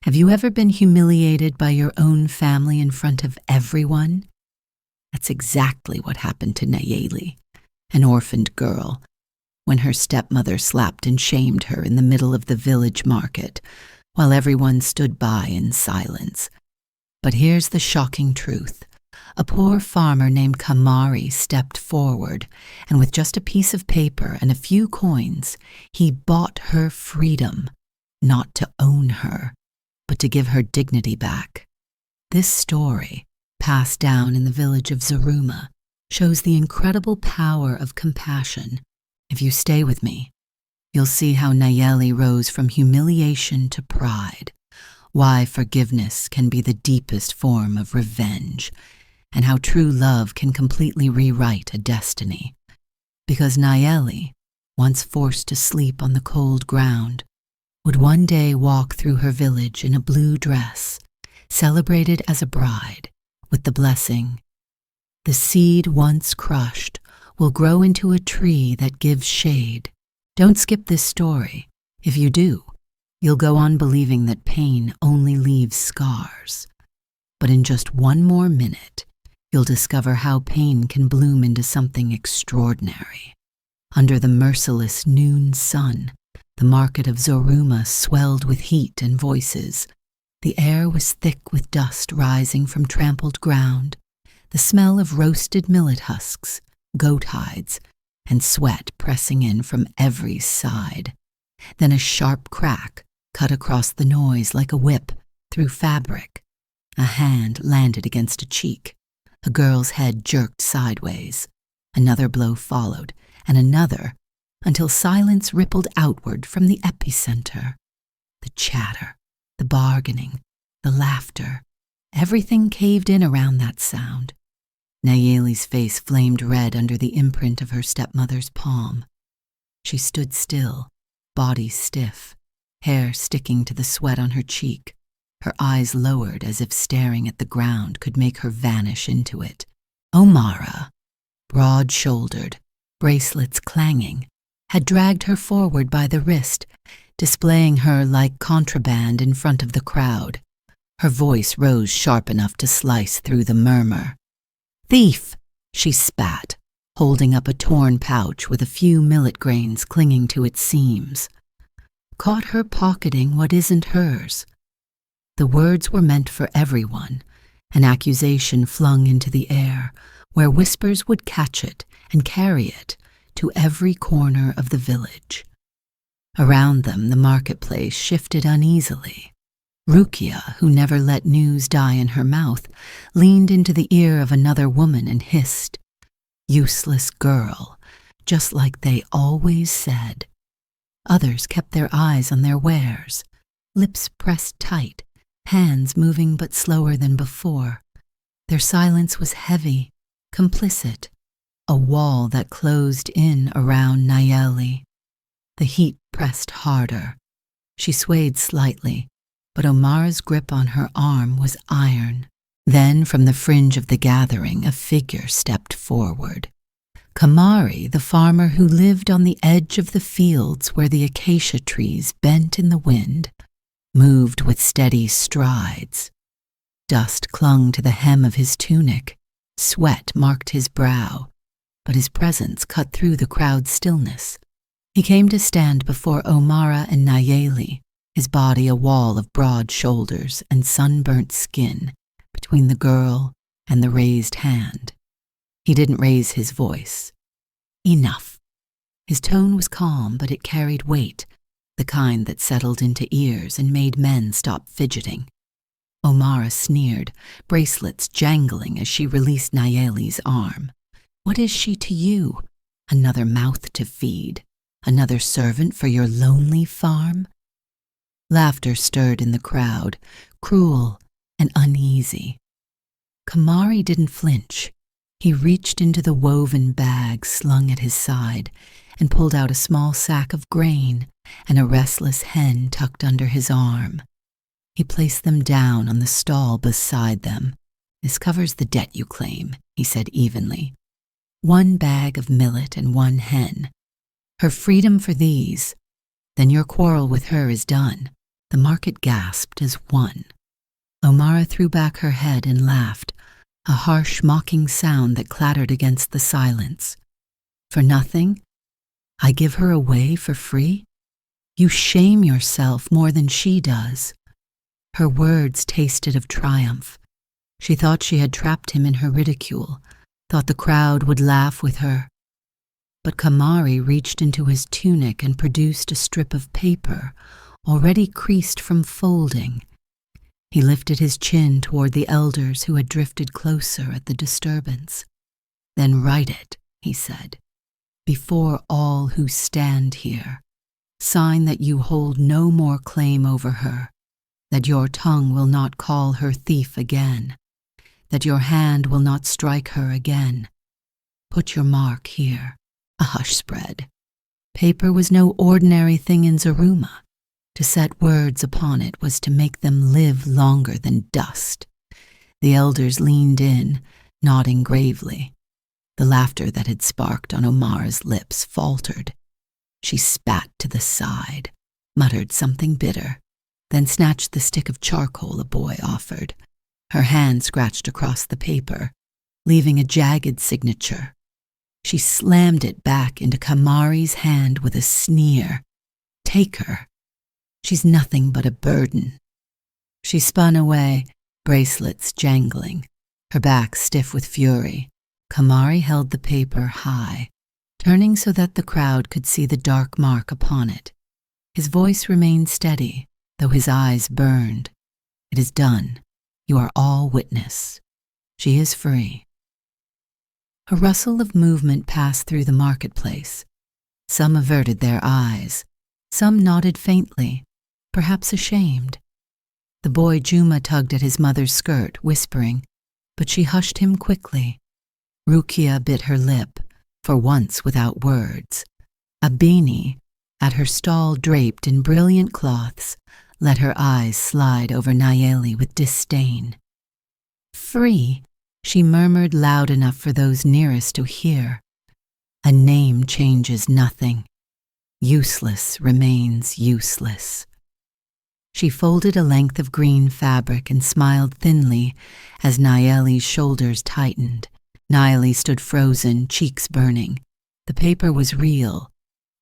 Have you ever been humiliated by your own family in front of everyone? That's exactly what happened to Nayeli, an orphaned girl, when her stepmother slapped and shamed her in the middle of the village market, while everyone stood by in silence. But here's the shocking truth. A poor farmer named Khamari stepped forward, and with just a piece of paper and a few coins, he bought her freedom, not to own her, but to give her dignity back. This story, passed down in the village of Zoruma, shows the incredible power of compassion. If you stay with me, you'll see how Nayeli rose from humiliation to pride, why forgiveness can be the deepest form of revenge, and how true love can completely rewrite a destiny. Because Nayeli, once forced to sleep on the cold ground, would one day walk through her village in a blue dress, celebrated as a bride, with the blessing, "The seed once crushed will grow into a tree that gives shade." Don't skip this story. If you do, you'll go on believing that pain only leaves scars. But in just one more minute, you'll discover how pain can bloom into something extraordinary. Under the merciless noon sun, the market of Zoruma swelled with heat and voices. The air was thick with dust rising from trampled ground, the smell of roasted millet husks, goat hides, and sweat pressing in from every side. Then a sharp crack cut across the noise like a whip through fabric. A hand landed against a cheek. A girl's head jerked sideways. Another blow followed, and another, until silence rippled outward from the epicenter. The chatter, the bargaining, the laughter, everything caved in around that sound. Nayeli's face flamed red under the imprint of her stepmother's palm. She stood still, body stiff, hair sticking to the sweat on her cheek, her eyes lowered as if staring at the ground could make her vanish into it. Omara, broad-shouldered, bracelets clanging, had dragged her forward by the wrist, displaying her like contraband in front of the crowd. Her voice rose sharp enough to slice through the murmur. "Thief!" she spat, holding up a torn pouch with a few millet grains clinging to its seams. "Caught her pocketing what isn't hers." The words were meant for everyone, an accusation flung into the air, where whispers would catch it and carry it to every corner of the village. Around them, the marketplace shifted uneasily. Rukia, who never let news die in her mouth, leaned into the ear of another woman and hissed, "Useless girl," just like they always said. Others kept their eyes on their wares, lips pressed tight, hands moving but slower than before. Their silence was heavy, complicit, a wall that closed in around Nayeli. The heat pressed harder. She swayed slightly, but Omara's grip on her arm was iron. Then, from the fringe of the gathering, a figure stepped forward. Khamari, the farmer who lived on the edge of the fields where the acacia trees bent in the wind, moved with steady strides. Dust clung to the hem of his tunic, sweat marked his brow, but his presence cut through the crowd's stillness. He came to stand before Omara and Nayeli, his body a wall of broad shoulders and sunburnt skin between the girl and the raised hand. He didn't raise his voice. Enough. His tone was calm, but it carried weight, the kind that settled into ears and made men stop fidgeting. Omara sneered, bracelets jangling as she released Nayeli's arm. "What is she to you? Another mouth to feed? Another servant for your lonely farm?" Laughter stirred in the crowd, cruel and uneasy. Khamari didn't flinch. He reached into the woven bag slung at his side and pulled out a small sack of grain and a restless hen tucked under his arm. He placed them down on the stall beside them. "This covers the debt you claim," he said evenly. "One bag of millet and one hen. Her freedom for these. Then your quarrel with her is done. The market gasped as one. Omara threw back her head and laughed, a harsh, mocking sound that clattered against the silence. For nothing? I give her away for free? You shame yourself more than she does. Her words tasted of triumph. She thought she had trapped him in her ridicule, thought the crowd would laugh with her. But Khamari reached into his tunic and produced a strip of paper, already creased from folding. He lifted his chin toward the elders who had drifted closer at the disturbance. Then write it, he said, before all who stand here. Sign that you hold no more claim over her, that your tongue will not call her thief again, that your hand will not strike her again. Put your mark here. A hush spread. Paper was no ordinary thing in Zoruma. To set words upon it was to make them live longer than dust. The elders leaned in, nodding gravely. The laughter that had sparked on Omara's lips faltered. She spat to the side, muttered something bitter, then snatched the stick of charcoal a boy offered. Her hand scratched across the paper, leaving a jagged signature. She slammed it back into Khamari's hand with a sneer. Take her. She's nothing but a burden. She spun away, bracelets jangling, her back stiff with fury. Khamari held the paper high, turning so that the crowd could see the dark mark upon it. His voice remained steady, though his eyes burned. It is done. You are all witness. She is free. A rustle of movement passed through the marketplace. Some averted their eyes. Some nodded faintly, perhaps ashamed. The boy Juma tugged at his mother's skirt, whispering, but she hushed him quickly. Rukia bit her lip, for once without words. Abini, at her stall draped in brilliant cloths, let her eyes slide over Nayeli with disdain. Free, she murmured loud enough for those nearest to hear. A name changes nothing. Useless remains useless. She folded a length of green fabric and smiled thinly as Nayeli's shoulders tightened. Nayeli stood frozen, cheeks burning. The paper was real.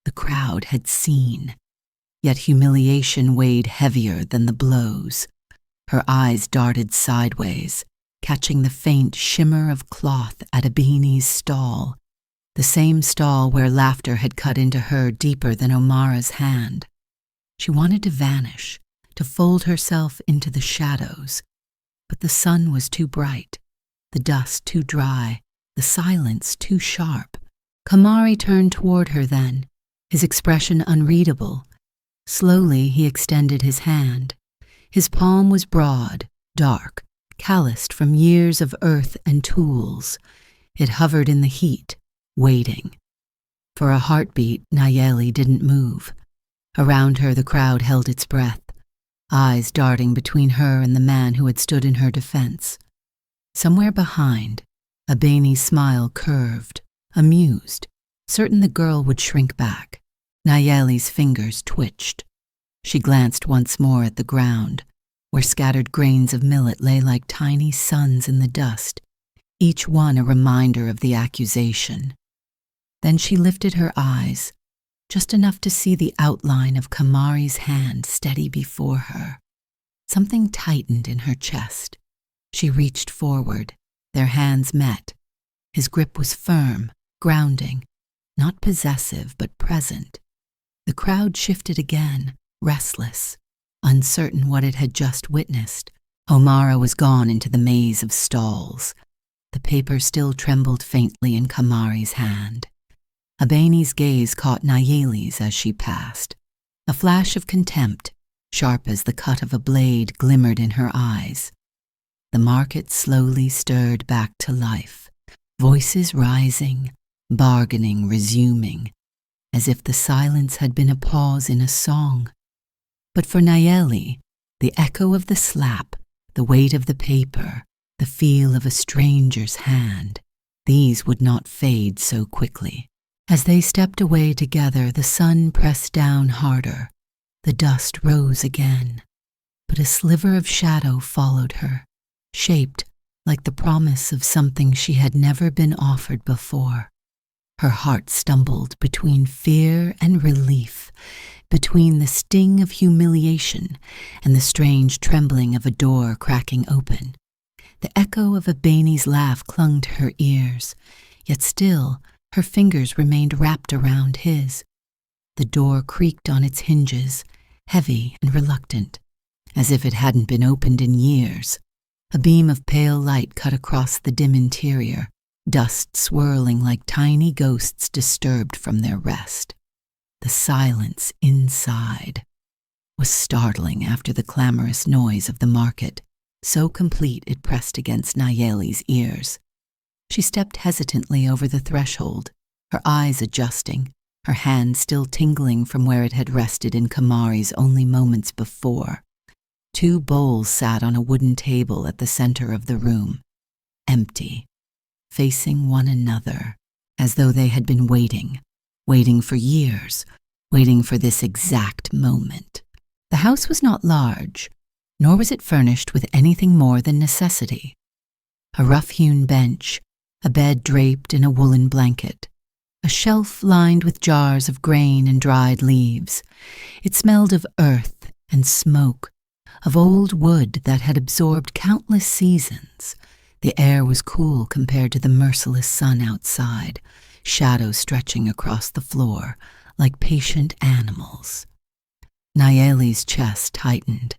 The crowd had seen. Yet humiliation weighed heavier than the blows. Her eyes darted sideways, catching the faint shimmer of cloth at Abini's stall, the same stall where laughter had cut into her deeper than Omara's hand. She wanted to vanish, to fold herself into the shadows, but the sun was too bright, the dust too dry, the silence too sharp. Khamari turned toward her then, his expression unreadable. Slowly he extended his hand. His palm was broad, dark, calloused from years of earth and tools. It hovered in the heat, waiting. For a heartbeat, Nayeli didn't move. Around her the crowd held its breath, eyes darting between her and the man who had stood in her defense. Somewhere behind, Abeni's smile curved, amused, certain the girl would shrink back. Nayeli's fingers twitched. She glanced once more at the ground, where scattered grains of millet lay like tiny suns in the dust, each one a reminder of the accusation. Then she lifted her eyes, just enough to see the outline of Khamari's hand steady before her. Something tightened in her chest. She reached forward. Their hands met. His grip was firm, grounding, not possessive but present. The crowd shifted again, restless, uncertain what it had just witnessed. Omara was gone into the maze of stalls. The paper still trembled faintly in Khamari's hand. Abeni's gaze caught Nayeli's as she passed. A flash of contempt, sharp as the cut of a blade, glimmered in her eyes. The market slowly stirred back to life, voices rising, bargaining, resuming, as if the silence had been a pause in a song. But for Nayeli, the echo of the slap, the weight of the paper, the feel of a stranger's hand, these would not fade so quickly. As they stepped away together, the sun pressed down harder. The dust rose again, but a sliver of shadow followed her, shaped like the promise of something she had never been offered before. Her heart stumbled between fear and relief, between the sting of humiliation and the strange trembling of a door cracking open. The echo of a Bainey's laugh clung to her ears, yet still her fingers remained wrapped around his. The door creaked on its hinges, heavy and reluctant, as if it hadn't been opened in years. A beam of pale light cut across the dim interior, dust swirling like tiny ghosts disturbed from their rest. The silence inside was startling after the clamorous noise of the market, so complete it pressed against Nayeli's ears. She stepped hesitantly over the threshold, her eyes adjusting, her hand still tingling from where it had rested in Khamari's only moments before. 2 bowls sat on a wooden table at the center of the room, empty, facing one another, as though they had been waiting for years, waiting for this exact moment. The house was not large, nor was it furnished with anything more than necessity. A rough-hewn bench, a bed draped in a woolen blanket, a shelf lined with jars of grain and dried leaves. It smelled of earth and smoke, of old wood that had absorbed countless seasons. The air was cool compared to the merciless sun outside, shadows stretching across the floor like patient animals. Nayeli's chest tightened.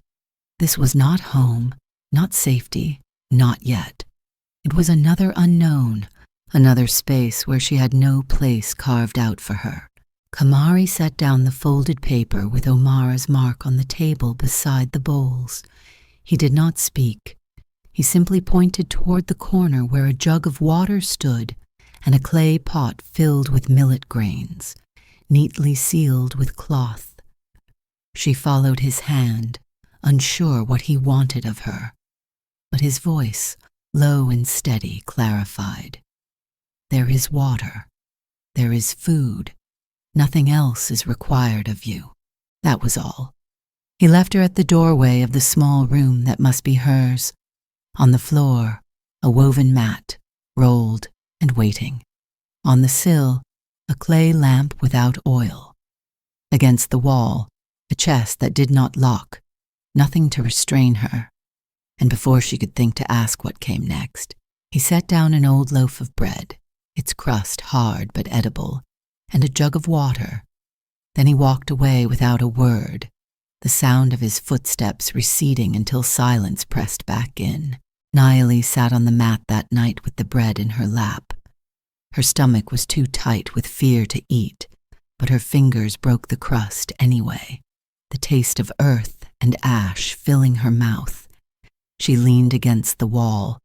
This was not home, not safety, not yet. It was another unknown, another space where she had no place carved out for her. Khamari set down the folded paper with Omara's mark on the table beside the bowls. He did not speak. He simply pointed toward the corner where a jug of water stood and a clay pot filled with millet grains, neatly sealed with cloth. She followed his hand, unsure what he wanted of her, but his voice, low and steady, clarified. There is water. There is food. Nothing else is required of you. That was all. He left her at the doorway of the small room that must be hers. On the floor, a woven mat, rolled and waiting. On the sill, a clay lamp without oil. Against the wall, a chest that did not lock, nothing to restrain her. And before she could think to ask what came next, he set down an old loaf of bread, its crust hard but edible, and a jug of water. Then he walked away without a word, the sound of his footsteps receding until silence pressed back in. Nayeli sat on the mat that night with the bread in her lap. Her stomach was too tight with fear to eat, but her fingers broke the crust anyway, the taste of earth and ash filling her mouth. She leaned against the wall,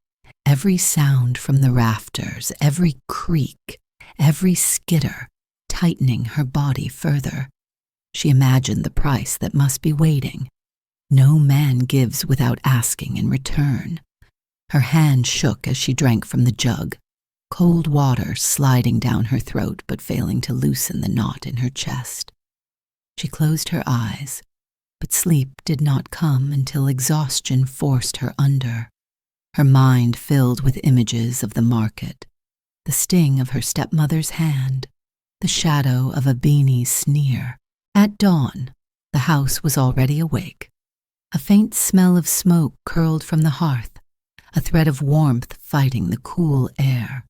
every sound from the rafters, every creak, every skitter, tightening her body further. She imagined the price that must be waiting. No man gives without asking in return. Her hand shook as she drank from the jug, cold water sliding down her throat but failing to loosen the knot in her chest. She closed her eyes, but sleep did not come until exhaustion forced her under. Her mind filled with images of the market, the sting of her stepmother's hand, the shadow of a Beanie's sneer. At dawn, the house was already awake. A faint smell of smoke curled from the hearth, a thread of warmth fighting the cool air.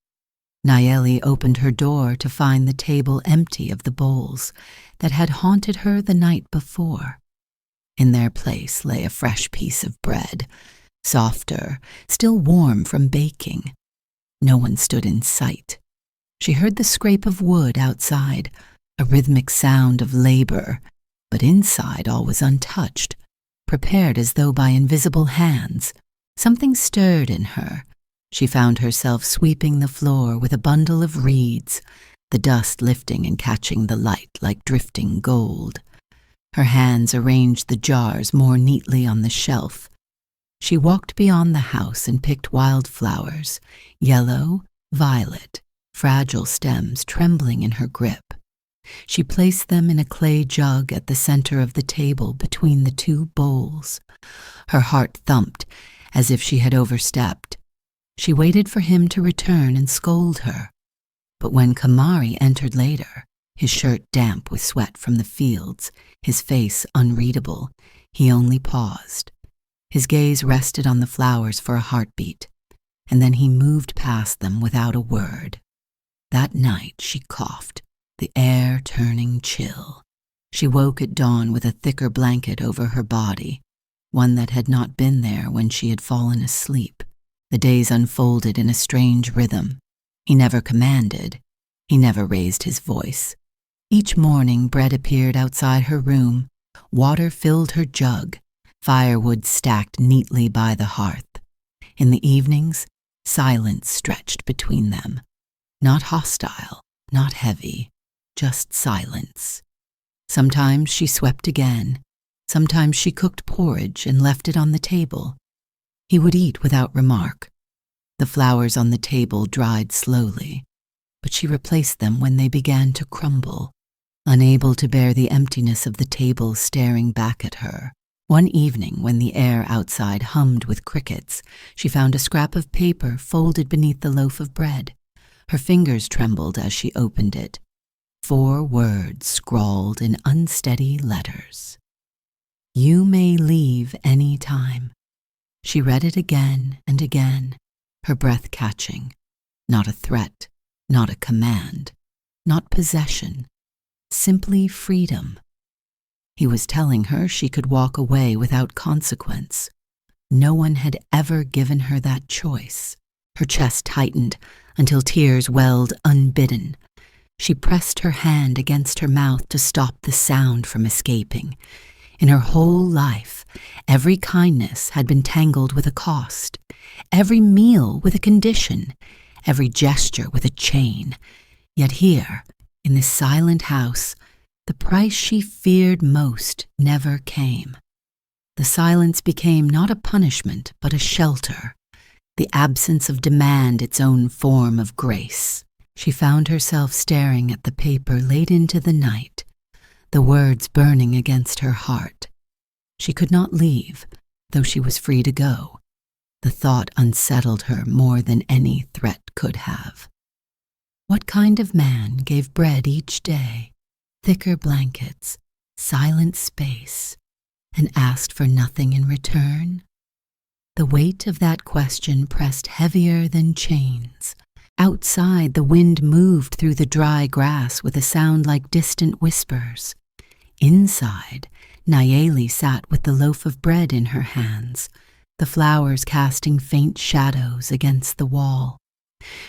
Nayeli opened her door to find the table empty of the bowls that had haunted her the night before. In their place lay a fresh piece of bread, softer, still warm from baking. No one stood in sight. She heard the scrape of wood outside, a rhythmic sound of labor, but inside all was untouched, prepared as though by invisible hands. Something stirred in her. She found herself sweeping the floor with a bundle of reeds, the dust lifting and catching the light like drifting gold. Her hands arranged the jars more neatly on the shelf. She walked beyond the house and picked wildflowers, yellow, violet, fragile stems trembling in her grip. She placed them in a clay jug at the center of the table between the two bowls. Her heart thumped as if she had overstepped. She waited for him to return and scold her. But when Khamari entered later, his shirt damp with sweat from the fields, his face unreadable, he only paused. His gaze rested on the flowers for a heartbeat, and then he moved past them without a word. That night she coughed, the air turning chill. She woke at dawn with a thicker blanket over her body, one that had not been there when she had fallen asleep. The days unfolded in a strange rhythm. He never commanded. He never raised his voice. Each morning bread appeared outside her room. Water filled her jug. Firewood stacked neatly by the hearth. In the evenings, silence stretched between them. Not hostile, not heavy, just silence. Sometimes she swept again. Sometimes she cooked porridge and left it on the table. He would eat without remark. The flowers on the table dried slowly, but she replaced them when they began to crumble, unable to bear the emptiness of the table staring back at her. One evening, when the air outside hummed with crickets, she found a scrap of paper folded beneath the loaf of bread. Her fingers trembled as she opened it. 4 words scrawled in unsteady letters. "You may leave any time." She read it again and again, her breath catching. Not a threat, not a command, not possession, simply freedom. He was telling her she could walk away without consequence. No one had ever given her that choice. Her chest tightened until tears welled unbidden. She pressed her hand against her mouth to stop the sound from escaping. In her whole life, every kindness had been tangled with a cost, every meal with a condition, every gesture with a chain. Yet here, in this silent house, the price she feared most never came. The silence became not a punishment, but a shelter, the absence of demand its own form of grace. She found herself staring at the paper late into the night, the words burning against her heart. She could not leave, though she was free to go. The thought unsettled her more than any threat could have. What kind of man gave bread each day, thicker blankets, silent space, and asked for nothing in return? The weight of that question pressed heavier than chains. Outside, the wind moved through the dry grass with a sound like distant whispers. Inside, Nayeli sat with the loaf of bread in her hands, the flowers casting faint shadows against the wall.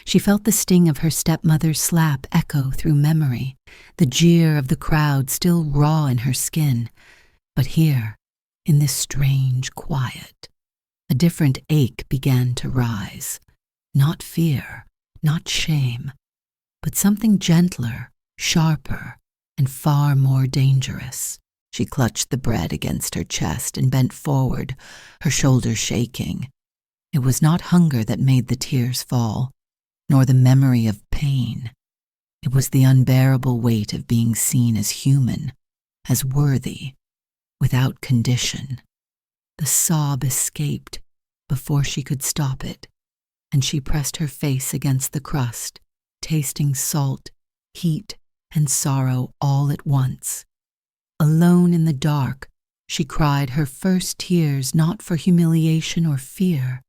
She felt the sting of her stepmother's slap echo through memory, the jeer of the crowd still raw in her skin. But here, in this strange quiet, a different ache began to rise. Not fear, not shame, but something gentler, sharper, and far more dangerous. She clutched the bread against her chest and bent forward, her shoulders shaking. It was not hunger that made the tears fall, nor the memory of pain. It was the unbearable weight of being seen as human, as worthy, without condition. The sob escaped before she could stop it, and she pressed her face against the crust, tasting salt, heat, and sorrow all at once. Alone in the dark, she cried her first tears not for humiliation or fear,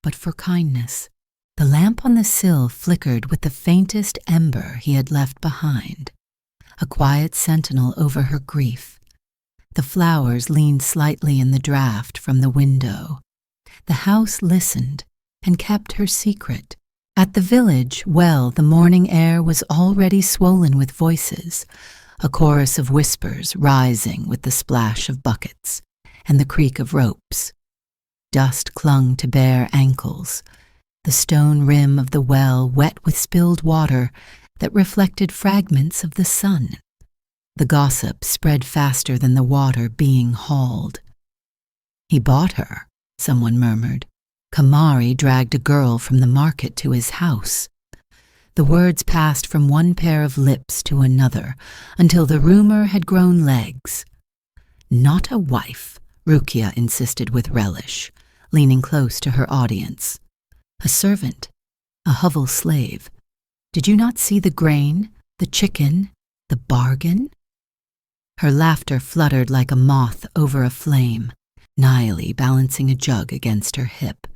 but for kindness. The lamp on the sill flickered with the faintest ember he had left behind, a quiet sentinel over her grief. The flowers leaned slightly in the draught from the window. The house listened and kept her secret. At the village well, the morning air was already swollen with voices, a chorus of whispers rising with the splash of buckets and the creak of ropes. Dust clung to bare ankles, the stone rim of the well wet with spilled water that reflected fragments of the sun. The gossip spread faster than the water being hauled. "He bought her," someone murmured. "Khamari dragged a girl from the market to his house." The words passed from one pair of lips to another until the rumor had grown legs. "Not a wife," Rukia insisted with relish, leaning close to her audience. "A servant, a hovel slave. Did you not see the grain, the chicken, the bargain?" Her laughter fluttered like a moth over a flame. Nayeli, balancing a jug against her hip,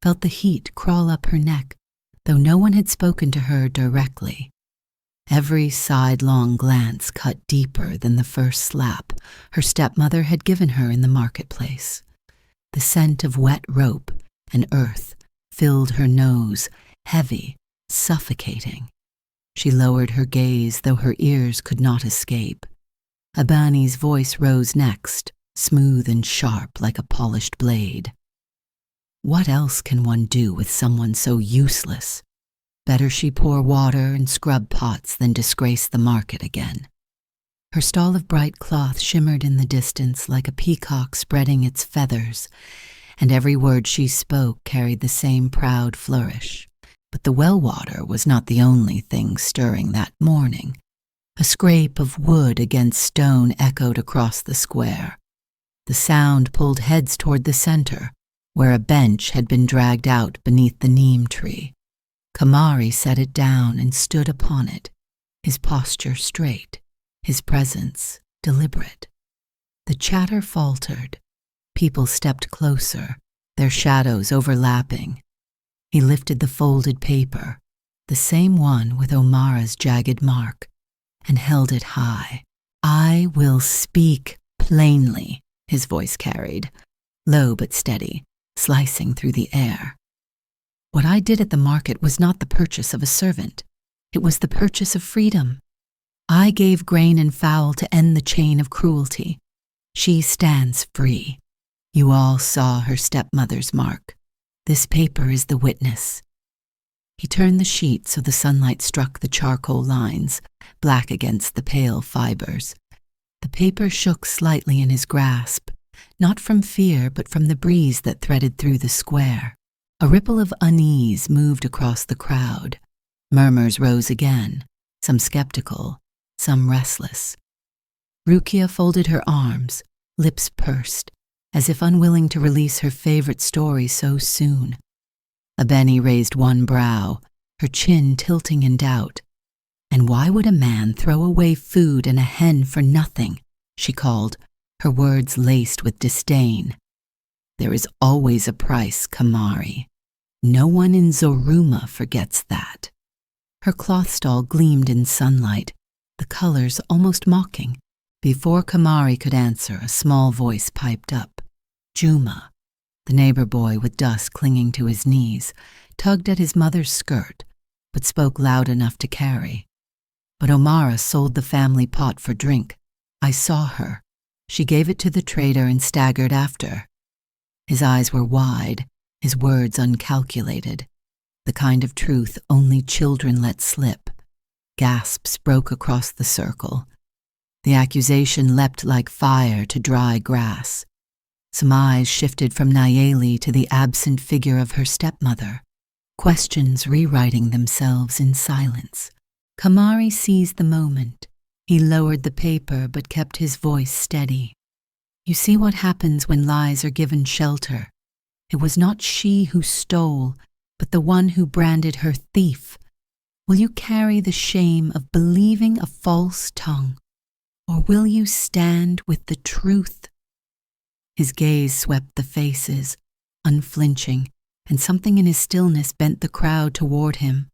felt the heat crawl up her neck, though no one had spoken to her directly. Every sidelong glance cut deeper than the first slap her stepmother had given her in the marketplace. The scent of wet rope and earth filled her nose, heavy, suffocating. She lowered her gaze, though her ears could not escape. Abani's voice rose next, smooth and sharp like a polished blade. "What else can one do with someone so useless? Better she pour water and scrub pots than disgrace the market again." Her stall of bright cloth shimmered in the distance like a peacock spreading its feathers, and every word she spoke carried the same proud flourish. But the well water was not the only thing stirring that morning. A scrape of wood against stone echoed across the square. The sound pulled heads toward the center, where a bench had been dragged out beneath the neem tree. Khamari set it down and stood upon it, his posture straight, his presence deliberate. The chatter faltered. People stepped closer, their shadows overlapping. He lifted the folded paper, the same one with Omara's jagged mark, and held it high. "I will speak plainly," his voice carried, low but steady, slicing through the air. "What I did at the market was not the purchase of a servant. It was the purchase of freedom. I gave grain and fowl to end the chain of cruelty. She stands free. You all saw her stepmother's mark. This paper is the witness." He turned the sheet so the sunlight struck the charcoal lines, black against the pale fibers. The paper shook slightly in his grasp, not from fear but from the breeze that threaded through the square. A ripple of unease moved across the crowd. Murmurs rose again, some skeptical, some restless. Rukia folded her arms, lips pursed, as if unwilling to release her favorite story so soon. Abeni raised one brow, her chin tilting in doubt. "And why would a man throw away food and a hen for nothing?" she called, her words laced with disdain. "There is always a price, Khamari. No one in Zoruma forgets that." Her cloth stall gleamed in sunlight, the colors almost mocking. Before Khamari could answer, a small voice piped up. Juma, the neighbor boy with dust clinging to his knees, tugged at his mother's skirt, but spoke loud enough to carry. "But Omara sold the family pot for drink. I saw her. She gave it to the trader and staggered after." His eyes were wide, his words uncalculated, the kind of truth only children let slip. Gasps broke across the circle. The accusation leapt like fire to dry grass. Some eyes shifted from Nayeli to the absent figure of her stepmother, questions rewriting themselves in silence. Khamari seized the moment. He lowered the paper but kept his voice steady. "You see what happens when lies are given shelter. It was not she who stole, but the one who branded her thief. Will you carry the shame of believing a false tongue, or will you stand with the truth?" His gaze swept the faces, unflinching, and something in his stillness bent the crowd toward him.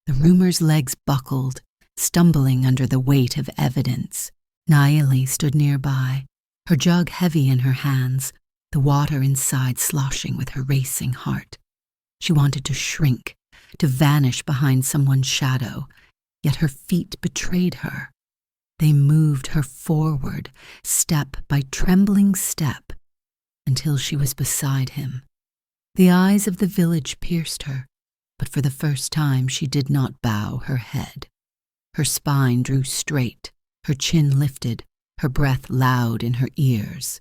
The rumor's legs buckled, stumbling under the weight of evidence. Nayeli stood nearby, her jug heavy in her hands, the water inside sloshing with her racing heart. She wanted to shrink, to vanish behind someone's shadow, yet her feet betrayed her. They moved her forward, step by trembling step, until she was beside him. The eyes of the village pierced her, but for the first time she did not bow her head. Her spine drew straight, her chin lifted, her breath loud in her ears.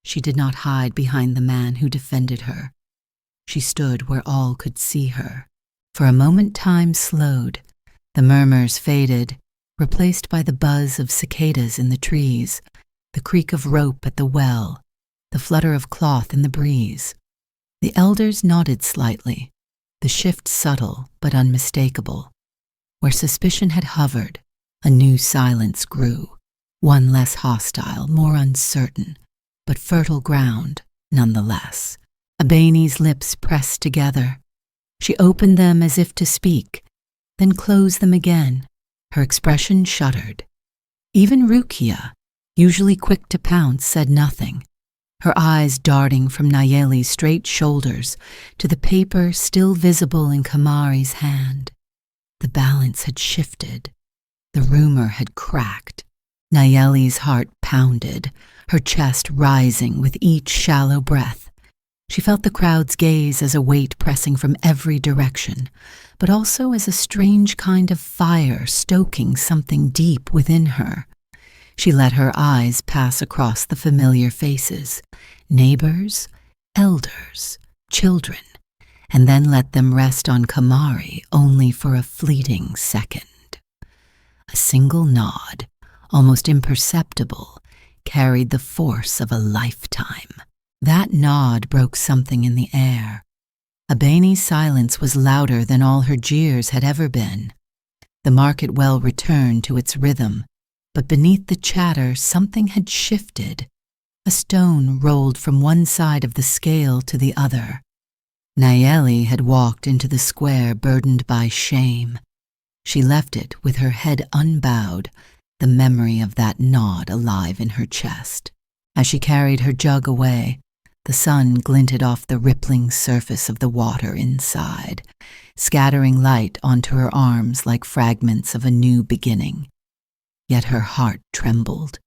She did not hide behind the man who defended her. She stood where all could see her. For a moment time slowed, The murmurs faded, replaced by the buzz of cicadas in the trees, the creak of rope at the well, the flutter of cloth in the breeze. The elders nodded slightly, the shift subtle but unmistakable. Where suspicion had hovered, a new silence grew, one less hostile, more uncertain, but fertile ground nonetheless. Abeni's lips pressed together. She opened them as if to speak, then closed them again. Her expression shuddered. Even Rukia, usually quick to pounce, said nothing, her eyes darting from Nayeli's straight shoulders to the paper still visible in Khamari's hand. The balance had shifted. The rumor had cracked. Nayeli's heart pounded, her chest rising with each shallow breath. She felt the crowd's gaze as a weight pressing from every direction, but also as a strange kind of fire stoking something deep within her. She let her eyes pass across the familiar faces, neighbors, elders, children, and then let them rest on Khamari only for a fleeting second. A single nod, almost imperceptible, carried the force of a lifetime. That nod broke something in the air. Abeni's silence was louder than all her jeers had ever been. The market well returned to its rhythm, but beneath the chatter something had shifted. A stone rolled from one side of the scale to the other. Nayeli had walked into the square burdened by shame. She left it with her head unbowed, the memory of that nod alive in her chest. As she carried her jug away, the sun glinted off the rippling surface of the water inside, scattering light onto her arms like fragments of a new beginning. Yet her heart trembled.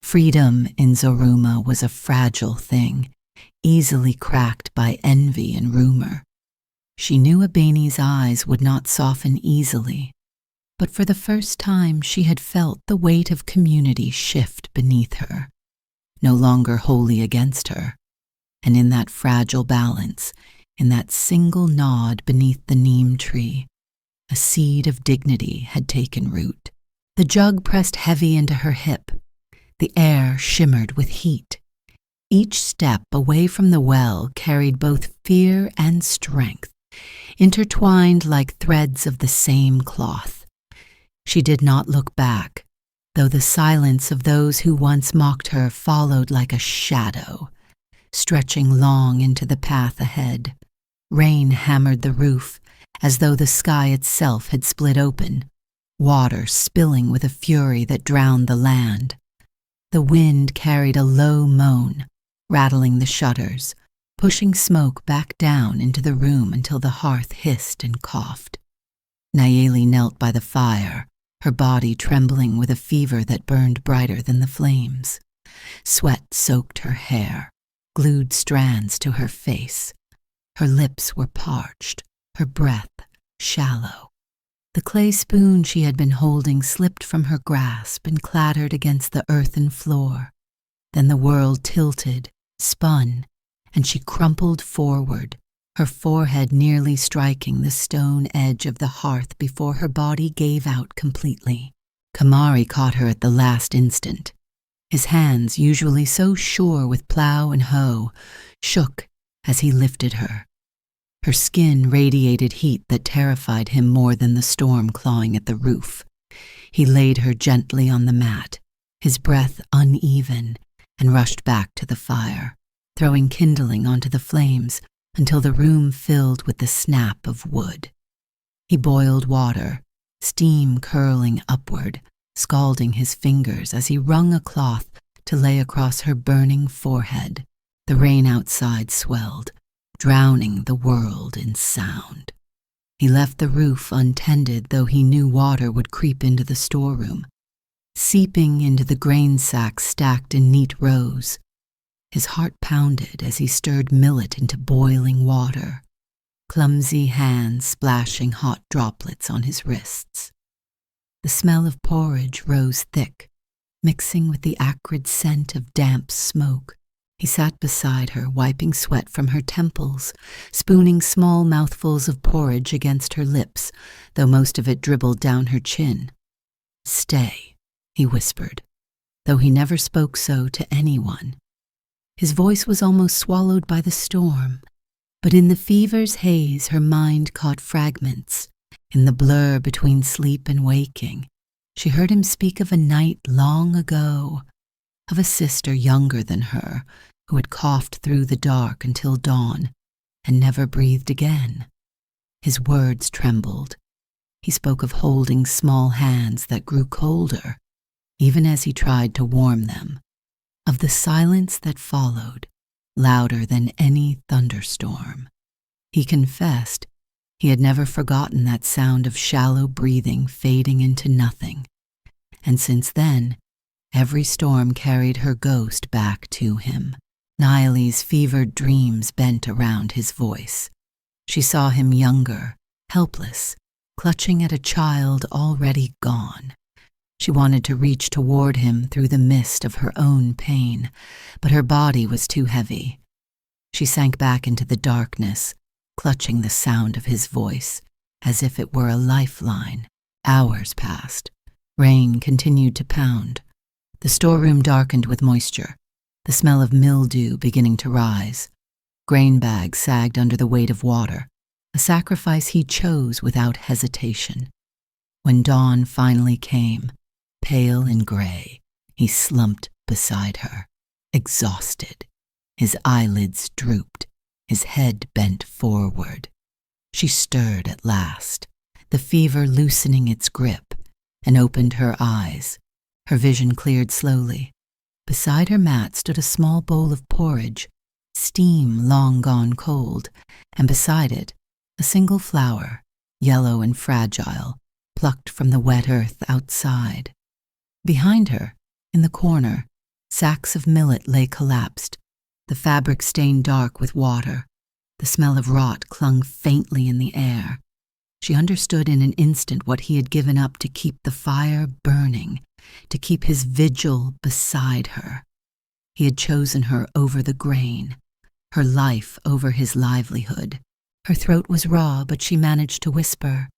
Freedom in Zoruma was a fragile thing, easily cracked by envy and rumor. She knew Abeni's eyes would not soften easily, but for the first time she had felt the weight of community shift beneath her, no longer wholly against her. And in that fragile balance, in that single nod beneath the neem tree, a seed of dignity had taken root. The jug pressed heavy into her hip. The air shimmered with heat. Each step away from the well carried both fear and strength, intertwined like threads of the same cloth. She did not look back, though the silence of those who once mocked her followed like a shadow, stretching long into the path ahead. Rain hammered the roof, as though the sky itself had split open, water spilling with a fury that drowned the land. The wind carried a low moan, rattling the shutters, pushing smoke back down into the room until the hearth hissed and coughed. Nayeli knelt by the fire, her body trembling with a fever that burned brighter than the flames. Sweat soaked her hair, glued strands to her face. Her lips were parched, her breath shallow. The clay spoon she had been holding slipped from her grasp and clattered against the earthen floor. Then the world tilted, spun, and she crumpled forward, her forehead nearly striking the stone edge of the hearth before her body gave out completely. Khamari caught her at the last instant. His hands, usually so sure with plow and hoe, shook as he lifted her. Her skin radiated heat that terrified him more than the storm clawing at the roof. He laid her gently on the mat, his breath uneven, and rushed back to the fire, throwing kindling onto the flames until the room filled with the snap of wood. He boiled water, steam curling upward, scalding his fingers as he wrung a cloth to lay across her burning forehead. The rain outside swelled, drowning the world in sound. He left the roof untended, though he knew water would creep into the storeroom, seeping into the grain sacks stacked in neat rows. His heart pounded as he stirred millet into boiling water, clumsy hands splashing hot droplets on his wrists. The smell of porridge rose thick, mixing with the acrid scent of damp smoke. He sat beside her, wiping sweat from her temples, spooning small mouthfuls of porridge against her lips, though most of it dribbled down her chin. "Stay," he whispered, though he never spoke so to anyone. His voice was almost swallowed by the storm, but in the fever's haze her mind caught fragments. In the blur between sleep and waking, she heard him speak of a night long ago, of a sister younger than her who had coughed through the dark until dawn and never breathed again. His words trembled. He spoke of holding small hands that grew colder, even as he tried to warm them, of the silence that followed, louder than any thunderstorm. He confessed he had never forgotten that sound of shallow breathing fading into nothing, and since then, every storm carried her ghost back to him. Nayeli's fevered dreams bent around his voice. She saw him younger, helpless, clutching at a child already gone. She wanted to reach toward him through the mist of her own pain, but her body was too heavy. She sank back into the darkness, clutching the sound of his voice, as if it were a lifeline. Hours passed. Rain continued to pound. The storeroom darkened with moisture, the smell of mildew beginning to rise. Grain bags sagged under the weight of water, a sacrifice he chose without hesitation. When dawn finally came, pale and gray, he slumped beside her, exhausted. His eyelids drooped, his head bent forward. She stirred at last, the fever loosening its grip, and opened her eyes. Her vision cleared slowly. Beside her mat stood a small bowl of porridge, steam long gone cold, and beside it, a single flower, yellow and fragile, plucked from the wet earth outside. Behind her, in the corner, sacks of millet lay collapsed, the fabric stained dark with water. The smell of rot clung faintly in the air. She understood in an instant what he had given up to keep the fire burning, to keep his vigil beside her. He had chosen her over the grain, her life over his livelihood. Her throat was raw, but she managed to whisper,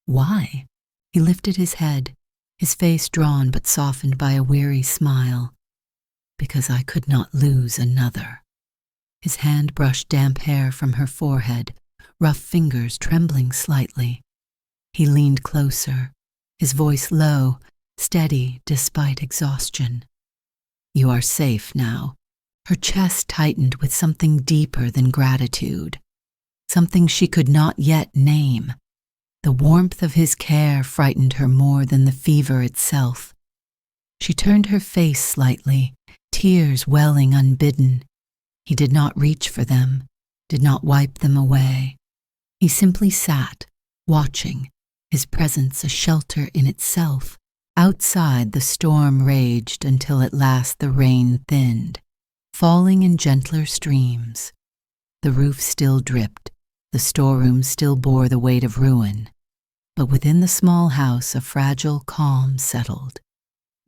"Why?" He lifted his head, his face drawn but softened by a weary smile. "Because I could not lose another." His hand brushed damp hair from her forehead, rough fingers trembling slightly. He leaned closer, his voice low, steady despite exhaustion. "You are safe now." Her chest tightened with something deeper than gratitude, something she could not yet name. The warmth of his care frightened her more than the fever itself. She turned her face slightly, tears welling unbidden. He did not reach for them, did not wipe them away. He simply sat, watching, his presence a shelter in itself. Outside, the storm raged until at last the rain thinned, falling in gentler streams. The roof still dripped, the storeroom still bore the weight of ruin, but within the small house a fragile calm settled.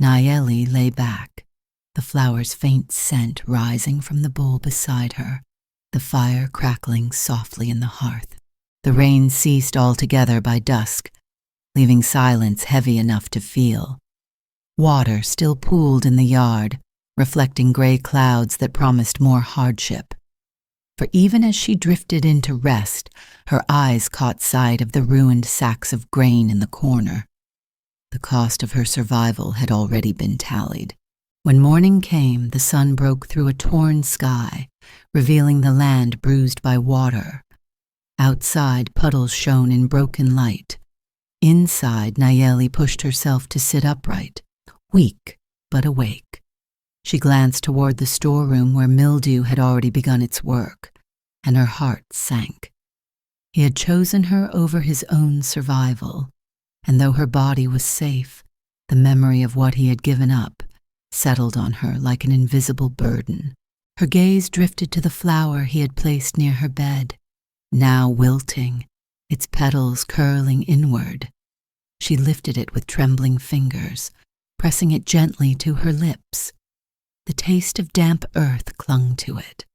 Nayeli lay back, the flower's faint scent rising from the bowl beside her, the fire crackling softly in the hearth. The rain ceased altogether by dusk, leaving silence heavy enough to feel. Water still pooled in the yard, reflecting gray clouds that promised more hardship. For even as she drifted into rest, her eyes caught sight of the ruined sacks of grain in the corner. The cost of her survival had already been tallied. When morning came, the sun broke through a torn sky, revealing the land bruised by water. Outside, puddles shone in broken light. Inside, Nayeli pushed herself to sit upright, weak but awake. She glanced toward the storeroom where mildew had already begun its work, and her heart sank. He had chosen her over his own survival, and though her body was safe, the memory of what he had given up settled on her like an invisible burden. Her gaze drifted to the flower he had placed near her bed, now wilting, its petals curling inward. She lifted it with trembling fingers, pressing it gently to her lips. The taste of damp earth clung to it,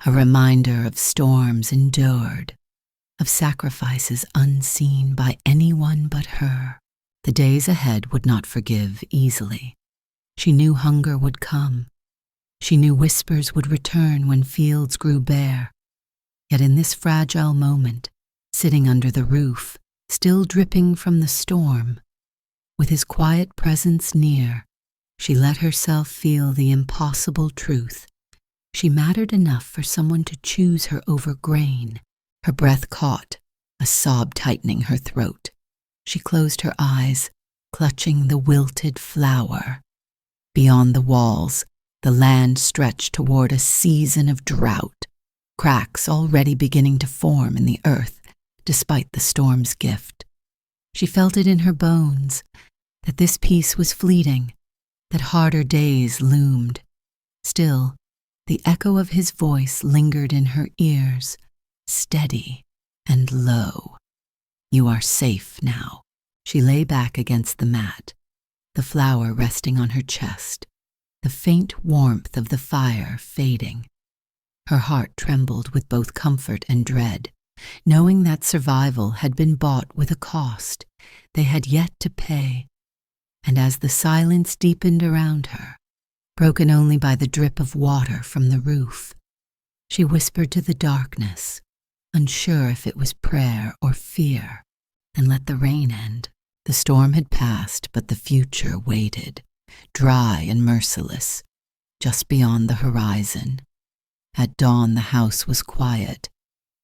a reminder of storms endured, of sacrifices unseen by anyone but her. The days ahead would not forgive easily. She knew hunger would come. She knew whispers would return when fields grew bare. Yet in this fragile moment, sitting under the roof, still dripping from the storm, with his quiet presence near, she let herself feel the impossible truth. She mattered enough for someone to choose her over grain. Her breath caught, a sob tightening her throat. She closed her eyes, clutching the wilted flower. Beyond the walls, the land stretched toward a season of drought, cracks already beginning to form in the earth, despite the storm's gift. She felt it in her bones, that this peace was fleeting, that harder days loomed. Still, the echo of his voice lingered in her ears, steady and low. "You are safe now." She lay back against the mat, the flower resting on her chest, the faint warmth of the fire fading. Her heart trembled with both comfort and dread, knowing that survival had been bought with a cost they had yet to pay. And as the silence deepened around her, broken only by the drip of water from the roof, she whispered to the darkness, unsure if it was prayer or fear, and let the rain end. The storm had passed, but the future waited, dry and merciless, just beyond the horizon. At dawn the house was quiet,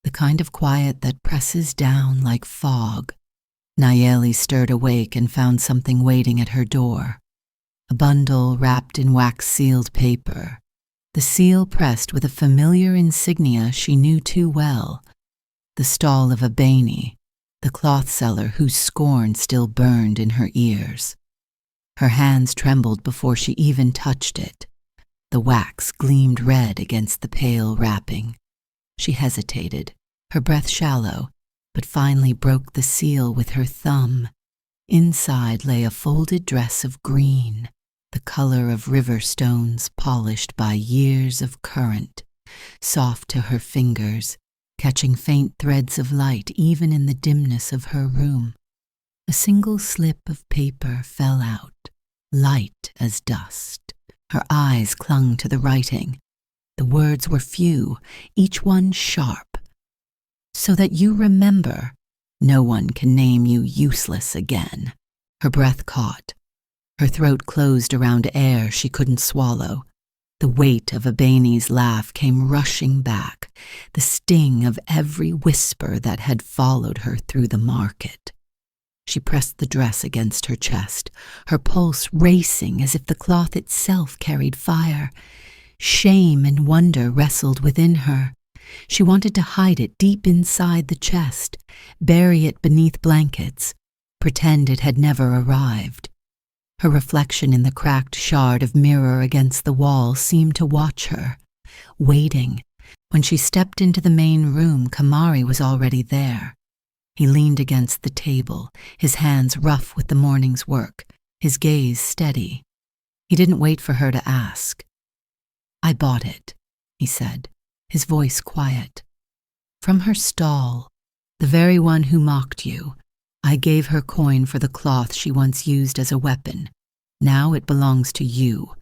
the kind of quiet that presses down like fog. Nayeli stirred awake and found something waiting at her door. A bundle wrapped in wax-sealed paper, the seal pressed with a familiar insignia she knew too well, the stall of a Bani, the cloth seller whose scorn still burned in her ears. Her hands trembled before she even touched it. The wax gleamed red against the pale wrapping. She hesitated, her breath shallow, but finally broke the seal with her thumb. Inside lay a folded dress of green, the color of river stones polished by years of current, soft to her fingers, catching faint threads of light even in the dimness of her room. A single slip of paper fell out, light as dust. Her eyes clung to the writing. The words were few, each one sharp. "So that you remember, no one can name you useless again." Her breath caught. Her throat closed around air she couldn't swallow. The weight of Abani's laugh came rushing back, the sting of every whisper that had followed her through the market. She pressed the dress against her chest, her pulse racing as if the cloth itself carried fire. Shame and wonder wrestled within her. She wanted to hide it deep inside the chest, bury it beneath blankets, pretend it had never arrived. Her reflection in the cracked shard of mirror against the wall seemed to watch her, waiting. When she stepped into the main room, Khamari was already there. He leaned against the table, his hands rough with the morning's work, his gaze steady. He didn't wait for her to ask. "I bought it," he said, his voice quiet. "From her stall, the very one who mocked you. I gave her coin for the cloth she once used as a weapon. Now it belongs to you.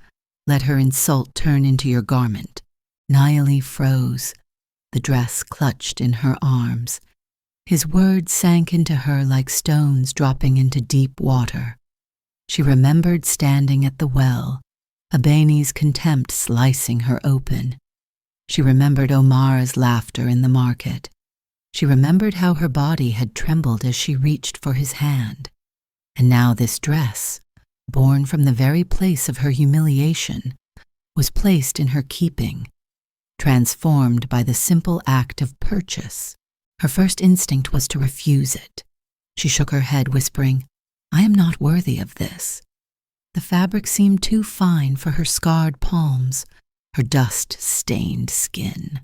Let her insult turn into your garment." Nayeli froze, the dress clutched in her arms. His words sank into her like stones dropping into deep water. She remembered standing at the well, Abani's contempt slicing her open. She remembered Omar's laughter in the market. She remembered how her body had trembled as she reached for his hand. And now this dress, born from the very place of her humiliation, was placed in her keeping, transformed by the simple act of purchase. Her first instinct was to refuse it. She shook her head, whispering, "I am not worthy of this." The fabric seemed too fine for her scarred palms, her dust-stained skin.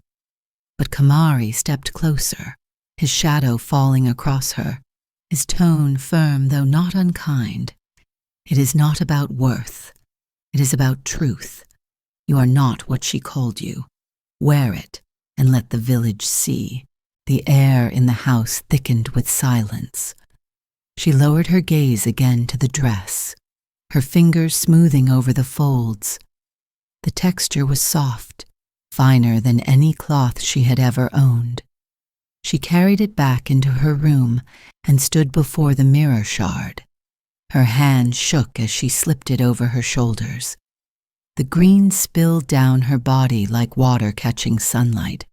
But Khamari stepped closer, his shadow falling across her, his tone firm though not unkind. "It is not about worth. It is about truth. You are not what she called you. Wear it, and let the village see." The air in the house thickened with silence. She lowered her gaze again to the dress, her fingers smoothing over the folds. The texture was soft, finer than any cloth she had ever owned. She carried it back into her room and stood before the mirror shard. Her hand shook as she slipped it over her shoulders. The green spilled down her body like water catching sunlight,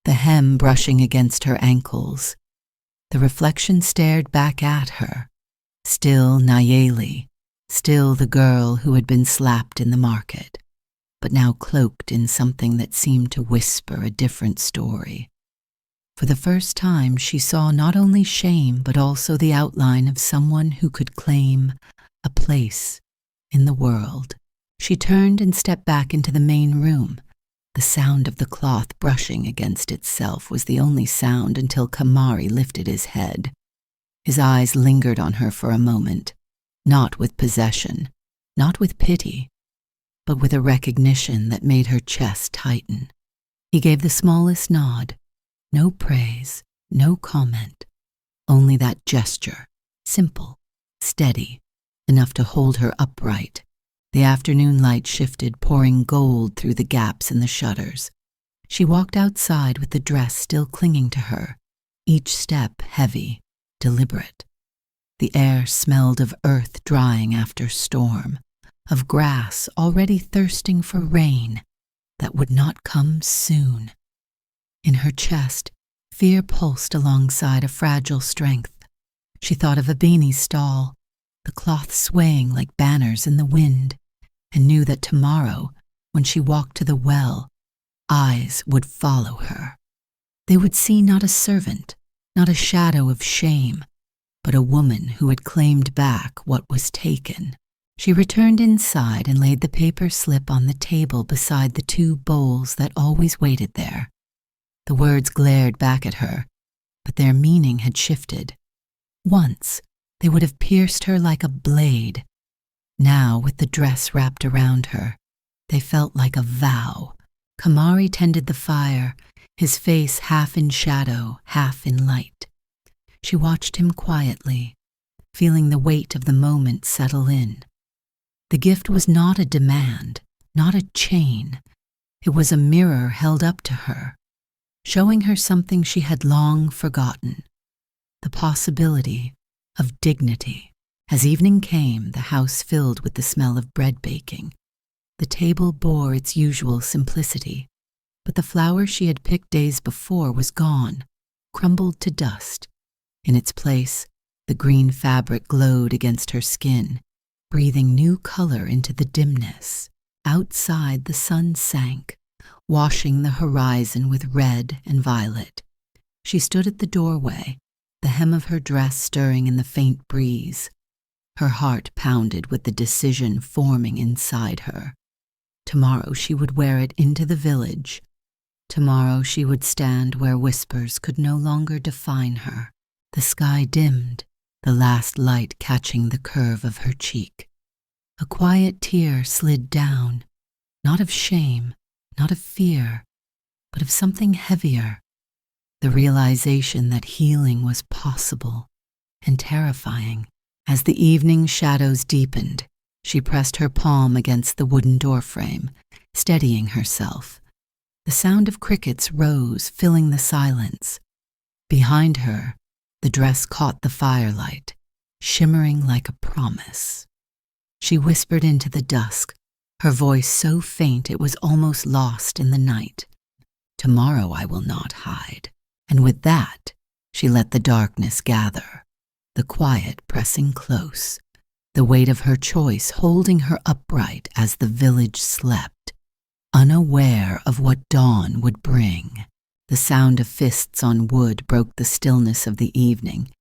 the hem brushing against her ankles. The reflection stared back at her, still Nayeli, still the girl who had been slapped in the market, but now cloaked in something that seemed to whisper a different story. For the first time, she saw not only shame but also the outline of someone who could claim a place in the world. She turned and stepped back into the main room. The sound of the cloth brushing against itself was the only sound until Khamari lifted his head. His eyes lingered on her for a moment, not with possession, not with pity, but with a recognition that made her chest tighten. He gave the smallest nod, no praise, no comment, only that gesture, simple, steady, enough to hold her upright. The afternoon light shifted, pouring gold through the gaps in the shutters. She walked outside with the dress still clinging to her, each step heavy, deliberate. The air smelled of earth drying after storm, of grass already thirsting for rain that would not come soon. In her chest, fear pulsed alongside a fragile strength. She thought of Abini's stall, the cloth swaying like banners in the wind, and knew that tomorrow, when she walked to the well, eyes would follow her. They would see not a servant, not a shadow of shame, but a woman who had claimed back what was taken. She returned inside and laid the paper slip on the table beside the two bowls that always waited there. The words glared back at her, but their meaning had shifted. Once, they would have pierced her like a blade. Now, with the dress wrapped around her, they felt like a vow. Khamari tended the fire, his face half in shadow, half in light. She watched him quietly, feeling the weight of the moment settle in. The gift was not a demand, not a chain. It was a mirror held up to her, showing her something she had long forgotten, the possibility of dignity. As evening came, the house filled with the smell of bread baking. The table bore its usual simplicity, but the flour she had picked days before was gone, crumbled to dust. In its place, the green fabric glowed against her skin, breathing new color into the dimness. Outside, the sun sank, washing the horizon with red and violet. She stood at the doorway, the hem of her dress stirring in the faint breeze. Her heart pounded with the decision forming inside her. Tomorrow she would wear it into the village. Tomorrow she would stand where whispers could no longer define her. The sky dimmed, the last light catching the curve of her cheek. A quiet tear slid down, not of shame, not of fear, but of something heavier. The realization that healing was possible and terrifying. As the evening shadows deepened, she pressed her palm against the wooden doorframe, steadying herself. The sound of crickets rose, filling the silence. Behind her, the dress caught the firelight, shimmering like a promise. She whispered into the dusk, her voice so faint it was almost lost in the night. "Tomorrow I will not hide." And with that, she let the darkness gather, the quiet pressing close, the weight of her choice holding her upright as the village slept, unaware of what dawn would bring. The sound of fists on wood broke the stillness of the evening.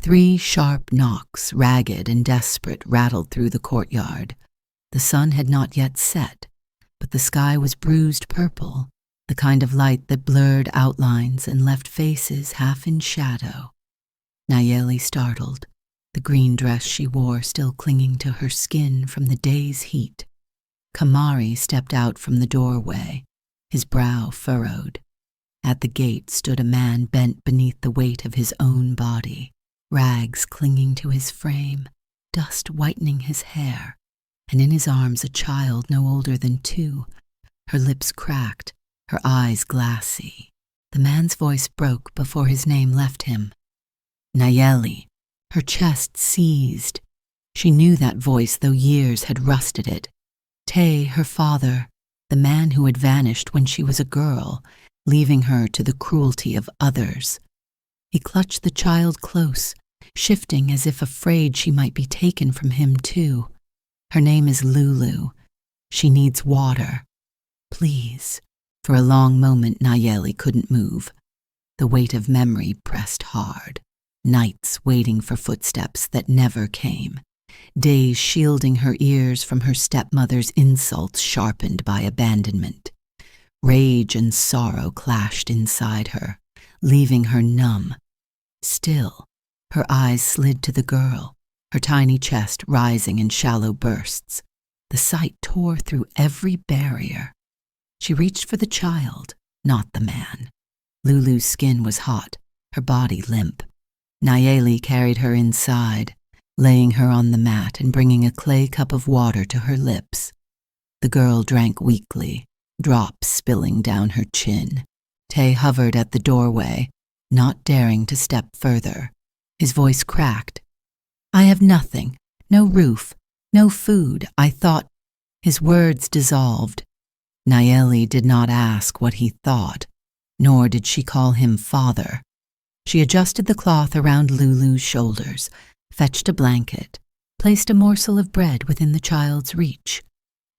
3 sharp knocks, ragged and desperate, rattled through the courtyard. The sun had not yet set, but the sky was bruised purple, the kind of light that blurred outlines and left faces half in shadow. Nayeli startled, the green dress she wore still clinging to her skin from the day's heat. Khamari stepped out from the doorway, his brow furrowed. At the gate stood a man bent beneath the weight of his own body, rags clinging to his frame, dust whitening his hair, and in his arms a child no older than 2, her lips cracked, her eyes glassy. The man's voice broke before his name left him. Nayeli. Her chest seized. She knew that voice, though years had rusted it. Tay, her father, the man who had vanished when she was a girl, leaving her to the cruelty of others. He clutched the child close, shifting as if afraid she might be taken from him too. Her name is Lulu. She needs water. Please. For a long moment Nayeli couldn't move. The weight of memory pressed hard. Nights waiting for footsteps that never came. Days shielding her ears from her stepmother's insults sharpened by abandonment. Rage and sorrow clashed inside her, leaving her numb. Still, her eyes slid to the girl, her tiny chest rising in shallow bursts. The sight tore through every barrier. She reached for the child, not the man. Lulu's skin was hot, her body limp. Nayeli carried her inside, laying her on the mat and bringing a clay cup of water to her lips. The girl drank weakly, drops spilling down her chin. Tay hovered at the doorway, not daring to step further. His voice cracked. I have nothing, no roof, no food, I thought. His words dissolved. Nayeli did not ask what he thought, nor did she call him father. She adjusted the cloth around Lulu's shoulders, fetched a blanket, placed a morsel of bread within the child's reach.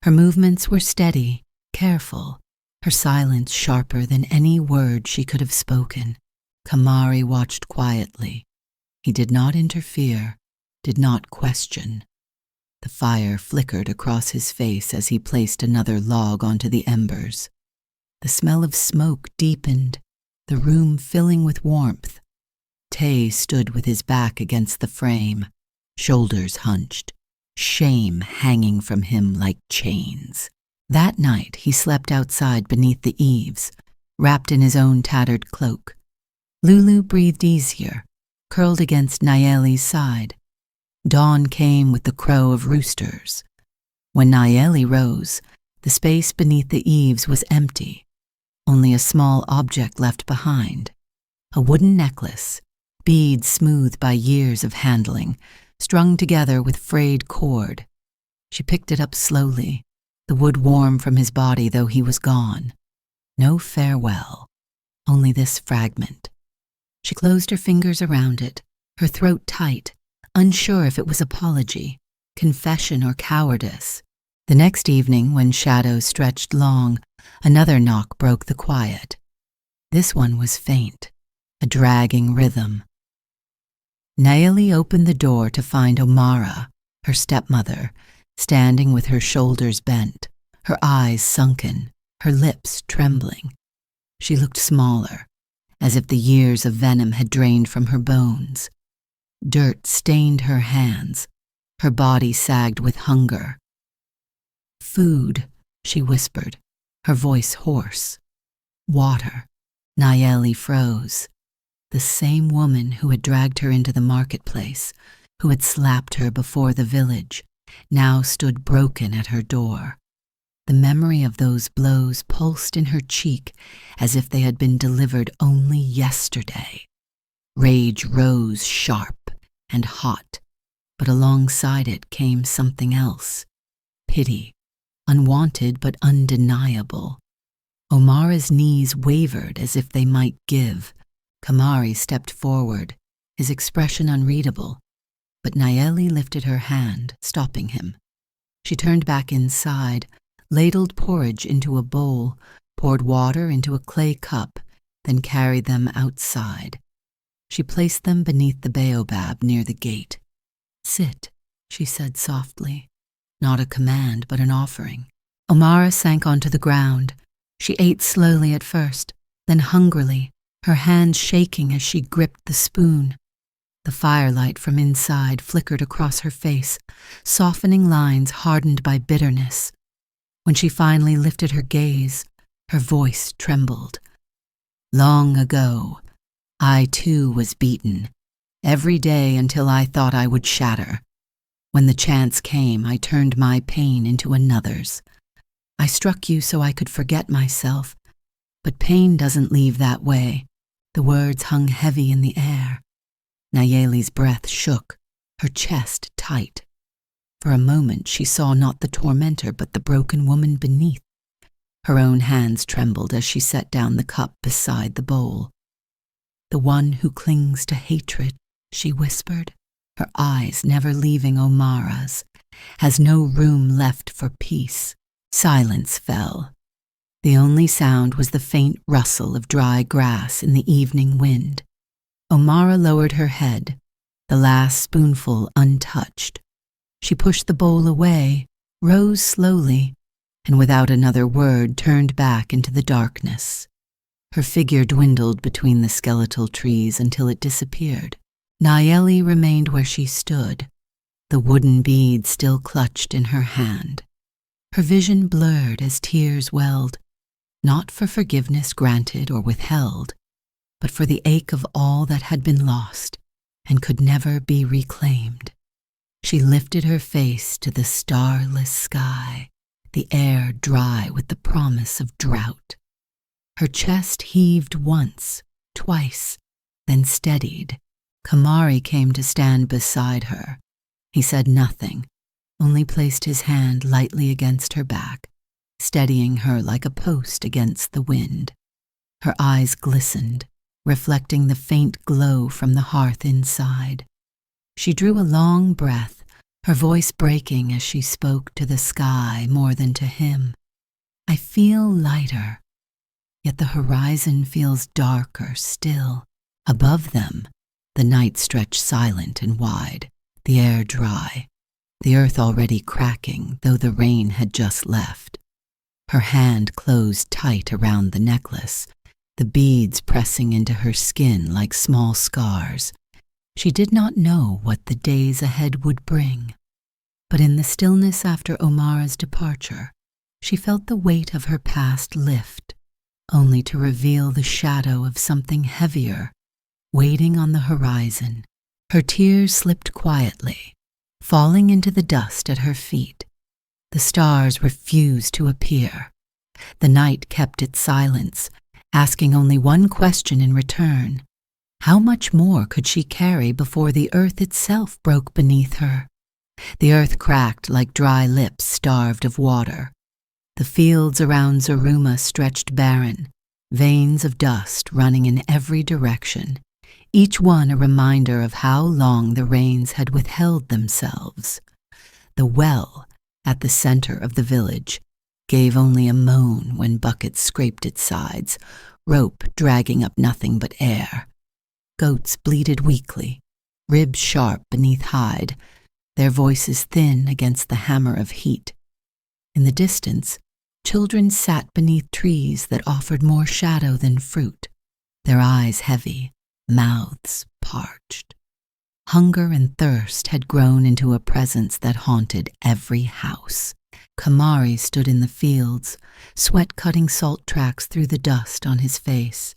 Her movements were steady, careful, her silence sharper than any word she could have spoken. Khamari watched quietly. He did not interfere, did not question. The fire flickered across his face as he placed another log onto the embers. The smell of smoke deepened, the room filling with warmth. Tay stood with his back against the frame, shoulders hunched, shame hanging from him like chains. That night he slept outside beneath the eaves, wrapped in his own tattered cloak. Lulu breathed easier, curled against Nayeli's side. Dawn came with the crow of roosters. When Nayeli rose, the space beneath the eaves was empty, only a small object left behind. A wooden necklace, beads smoothed by years of handling, strung together with frayed cord. She picked it up slowly, the wood warm from his body though he was gone. No farewell, only this fragment. She closed her fingers around it, her throat tight, unsure if it was apology, confession, or cowardice. The next evening, when shadows stretched long, another knock broke the quiet. This one was faint, a dragging rhythm. Nayeli opened the door to find Omara, her stepmother, standing with her shoulders bent, her eyes sunken, her lips trembling. She looked smaller, as if the years of venom had drained from her bones. Dirt stained her hands, her body sagged with hunger. Food, she whispered, her voice hoarse. Water. Nayeli froze. The same woman who had dragged her into the marketplace, who had slapped her before the village, now stood broken at her door. The memory of those blows pulsed in her cheek as if they had been delivered only yesterday. Rage rose sharp and hot, but alongside it came something else. Pity, unwanted but undeniable. Omara's knees wavered as if they might give. Khamari stepped forward, his expression unreadable, but Nayeli lifted her hand, stopping him. She turned back inside, ladled porridge into a bowl, poured water into a clay cup, then carried them outside. She placed them beneath the baobab near the gate. Sit, she said softly, not a command but an offering. Omara sank onto the ground. She ate slowly at first, then hungrily, her hands shaking as she gripped the spoon. The firelight from inside flickered across her face, softening lines hardened by bitterness. When she finally lifted her gaze, her voice trembled. Long ago, I too was beaten, every day until I thought I would shatter. When the chance came, I turned my pain into another's. I struck you so I could forget myself, but pain doesn't leave that way. The words hung heavy in the air. Nayeli's breath shook, her chest tight. For a moment she saw not the tormentor but the broken woman beneath. Her own hands trembled as she set down the cup beside the bowl. "The one who clings to hatred," she whispered, her eyes never leaving Omara's, "has no room left for peace." Silence fell. The only sound was the faint rustle of dry grass in the evening wind. Omara lowered her head, the last spoonful untouched. She pushed the bowl away, rose slowly, and without another word turned back into the darkness. Her figure dwindled between the skeletal trees until it disappeared. Nayeli remained where she stood, the wooden bead still clutched in her hand. Her vision blurred as tears welled, not for forgiveness granted or withheld, but for the ache of all that had been lost and could never be reclaimed. She lifted her face to the starless sky, the air dry with the promise of drought. Her chest heaved once, twice, then steadied. Khamari came to stand beside her. He said nothing, only placed his hand lightly against her back, steadying her like a post against the wind. Her eyes glistened, reflecting the faint glow from the hearth inside. She drew a long breath, her voice breaking as she spoke to the sky more than to him. "I feel lighter, yet the horizon feels darker still. Above them, the night stretched silent and wide, the air dry, the earth already cracking, though the rain had just left." Her hand closed tight around the necklace, the beads pressing into her skin like small scars. She did not know what the days ahead would bring, but in the stillness after Omara's departure, she felt the weight of her past lift, only to reveal the shadow of something heavier waiting on the horizon. Her tears slipped quietly, falling into the dust at her feet. The stars refused to appear. The night kept its silence, asking only one question in return. How much more could she carry before the earth itself broke beneath her? The earth cracked like dry lips starved of water. The fields around Zoruma stretched barren, veins of dust running in every direction, each one a reminder of how long the rains had withheld themselves. The well, at the center of the village, gave only a moan when buckets scraped its sides, rope dragging up nothing but air. Goats bleated weakly, ribs sharp beneath hide, their voices thin against the hammer of heat. In the distance, children sat beneath trees that offered more shadow than fruit, their eyes heavy, mouths parched. Hunger and thirst had grown into a presence that haunted every house. Khamari stood in the fields, sweat cutting salt tracks through the dust on his face,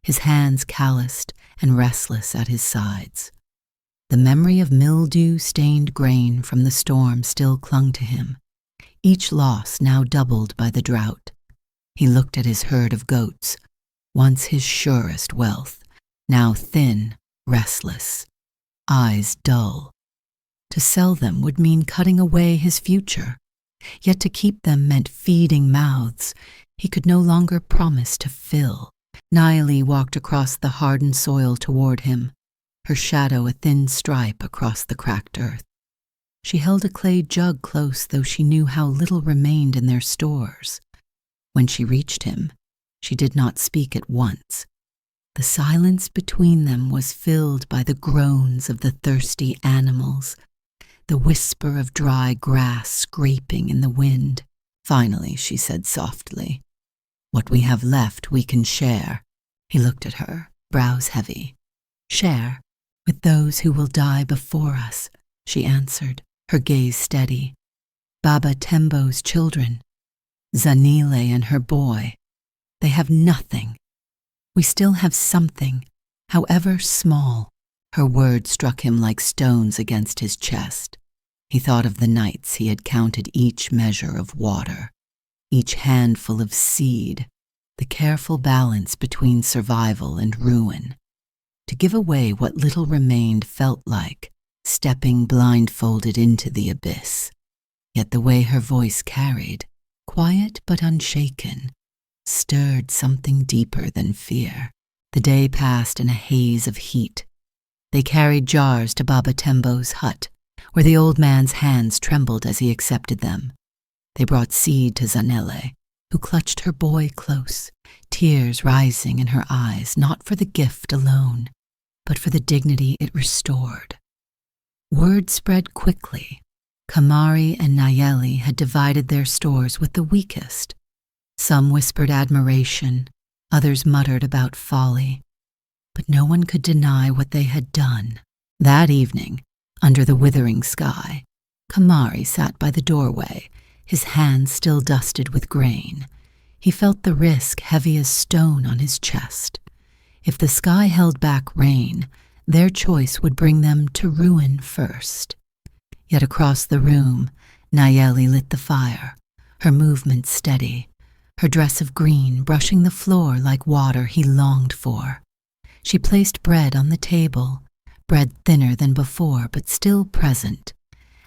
his hands calloused and restless at his sides. The memory of mildew-stained grain from the storm still clung to him, each loss now doubled by the drought. He looked at his herd of goats, once his surest wealth, now thin, restless, eyes dull. To sell them would mean cutting away his future, yet to keep them meant feeding mouths he could no longer promise to fill. Nayeli walked across the hardened soil toward him, her shadow a thin stripe across the cracked earth. She held a clay jug close, though she knew how little remained in their stores. When she reached him, she did not speak at once. The silence between them was filled by the groans of the thirsty animals, the whisper of dry grass scraping in the wind. Finally, she said softly, "What we have left we can share." He looked at her, brows heavy. "Share with those who will die before us," she answered, her gaze steady. "Baba Tembo's children. Zanile and her boy. They have nothing. We still have something, however small. Her words struck him like stones against his chest. He thought of the nights he had counted each measure of water, each handful of seed, the careful balance between survival and ruin. To give away what little remained felt like stepping blindfolded into the abyss. Yet the way her voice carried, quiet but unshaken, stirred something deeper than fear. The day passed in a haze of heat. They carried jars to Baba Tembo's hut, where the old man's hands trembled as he accepted them. They brought seed to Zanele, who clutched her boy close, tears rising in her eyes, not for the gift alone, but for the dignity it restored. Word spread quickly. Khamari and Nayeli had divided their stores with the weakest. Some whispered admiration, others muttered about folly, but no one could deny what they had done. That evening, under the withering sky, Khamari sat by the doorway, his hands still dusted with grain. He felt the risk heavy as stone on his chest. If the sky held back rain, their choice would bring them to ruin first. Yet across the room, Nayeli lit the fire, her movement steady, her dress of green brushing the floor like water he longed for. She placed bread on the table, bread thinner than before but still present,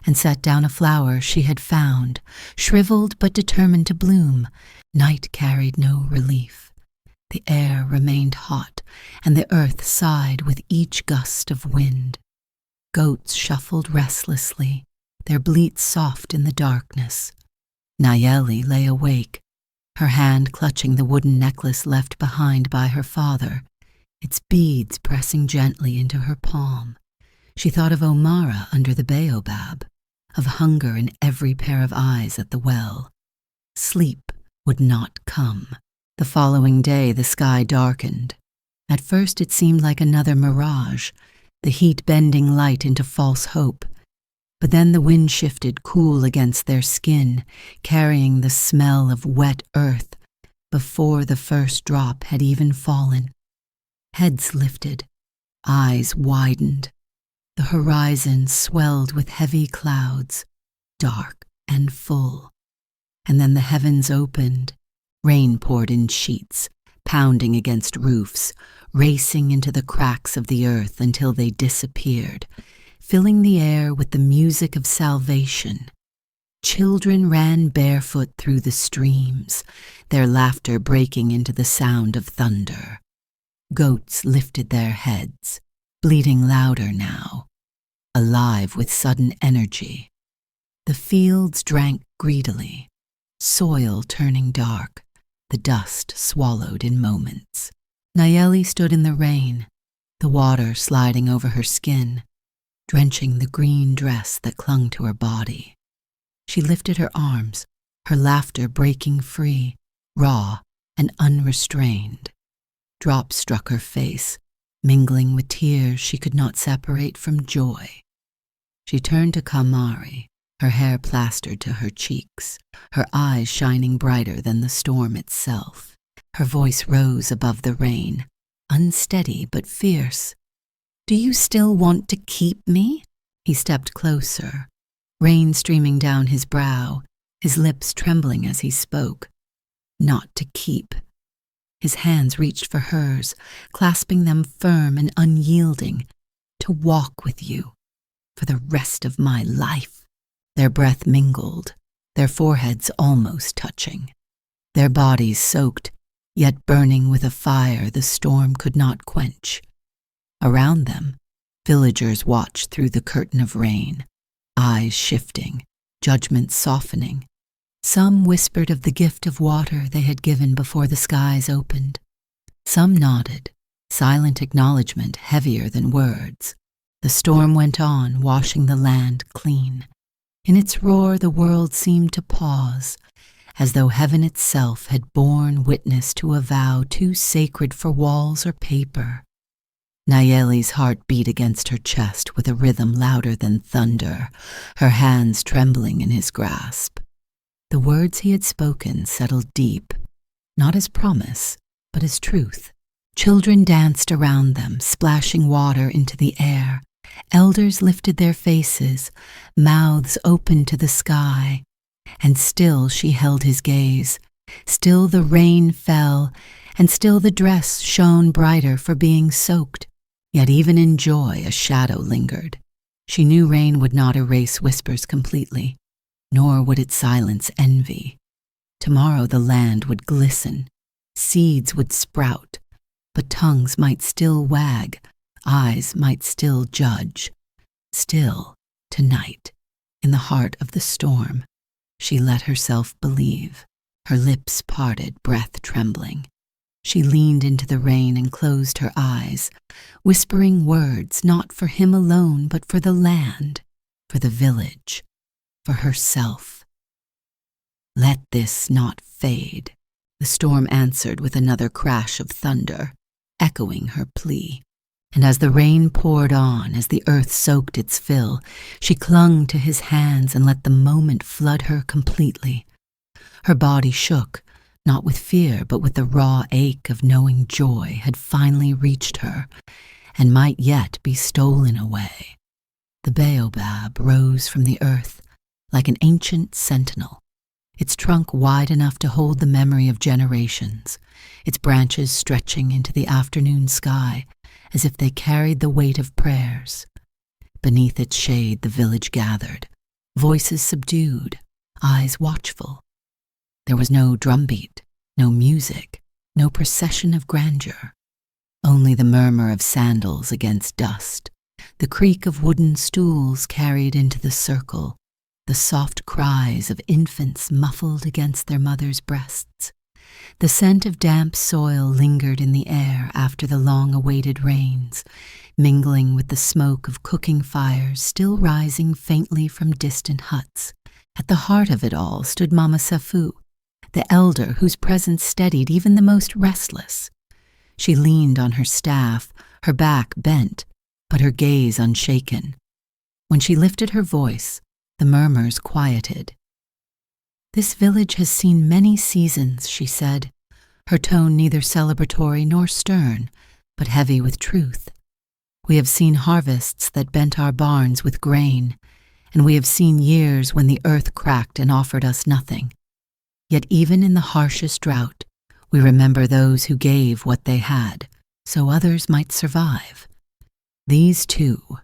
and set down a flower she had found, shriveled but determined to bloom. Night carried no relief. The air remained hot, and the earth sighed with each gust of wind. Goats shuffled restlessly, their bleats soft in the darkness. Nayeli lay awake, her hand clutching the wooden necklace left behind by her father, its beads pressing gently into her palm. She thought of Omara under the baobab, of hunger in every pair of eyes at the well. Sleep would not come. The following day the sky darkened. At first it seemed like another mirage, the heat bending light into false hope. But then the wind shifted cool against their skin, carrying the smell of wet earth before the first drop had even fallen. Heads lifted, eyes widened. The horizon swelled with heavy clouds, dark and full. And then the heavens opened. Rain poured in sheets, pounding against roofs, racing into the cracks of the earth until they disappeared, filling the air with the music of salvation. Children ran barefoot through the streams, their laughter breaking into the sound of thunder. Goats lifted their heads, bleating louder now, alive with sudden energy. The fields drank greedily, soil turning dark, the dust swallowed in moments. Nayeli stood in the rain, the water sliding over her skin, drenching the green dress that clung to her body. She lifted her arms, her laughter breaking free, raw and unrestrained. Drops struck her face, mingling with tears she could not separate from joy. She turned to Khamari, her hair plastered to her cheeks, her eyes shining brighter than the storm itself. Her voice rose above the rain, unsteady but fierce. "Do you still want to keep me?" He stepped closer, rain streaming down his brow, his lips trembling as he spoke. Not to keep. His hands reached for hers, clasping them firm and unyielding. To walk with you, for the rest of my life. Their breath mingled, their foreheads almost touching, their bodies soaked, yet burning with a fire the storm could not quench. Around them, villagers watched through the curtain of rain, eyes shifting, judgment softening. Some whispered of the gift of water they had given before the skies opened. Some nodded, silent acknowledgement heavier than words. The storm went on, washing the land clean. In its roar the world seemed to pause, as though heaven itself had borne witness to a vow too sacred for walls or paper. Nayeli's heart beat against her chest with a rhythm louder than thunder, her hands trembling in his grasp. The words he had spoken settled deep, not as promise, but as truth. Children danced around them, splashing water into the air. Elders lifted their faces, mouths open to the sky. And still she held his gaze. Still the rain fell, and still the dress shone brighter for being soaked. Yet even in joy a shadow lingered. She knew rain would not erase whispers completely, nor would it silence envy. Tomorrow the land would glisten, seeds would sprout, but tongues might still wag, eyes might still judge. Still, tonight, in the heart of the storm, she let herself believe, her lips parted, breath trembling. She leaned into the rain and closed her eyes, whispering words not for him alone, but for the land, for the village, for herself. Let this not fade, the storm answered with another crash of thunder, echoing her plea. And as the rain poured on, as the earth soaked its fill, she clung to his hands and let the moment flood her completely. Her body shook, not with fear, but with the raw ache of knowing joy had finally reached her, and might yet be stolen away. The baobab rose from the earth like an ancient sentinel, its trunk wide enough to hold the memory of generations, its branches stretching into the afternoon sky as if they carried the weight of prayers. Beneath its shade the village gathered, voices subdued, eyes watchful. There was no drumbeat, no music, no procession of grandeur, only the murmur of sandals against dust, the creak of wooden stools carried into the circle, the soft cries of infants muffled against their mothers' breasts. The scent of damp soil lingered in the air after the long-awaited rains, mingling with the smoke of cooking fires still rising faintly from distant huts. At the heart of it all stood Mama Safu, the elder whose presence steadied even the most restless. She leaned on her staff, her back bent, but her gaze unshaken. When she lifted her voice, the murmurs quieted. "This village has seen many seasons," she said, her tone neither celebratory nor stern, but heavy with truth. "We have seen harvests that bent our barns with grain, and we have seen years when the earth cracked and offered us nothing. Yet even in the harshest drought, we remember those who gave what they had, so others might survive. These two,"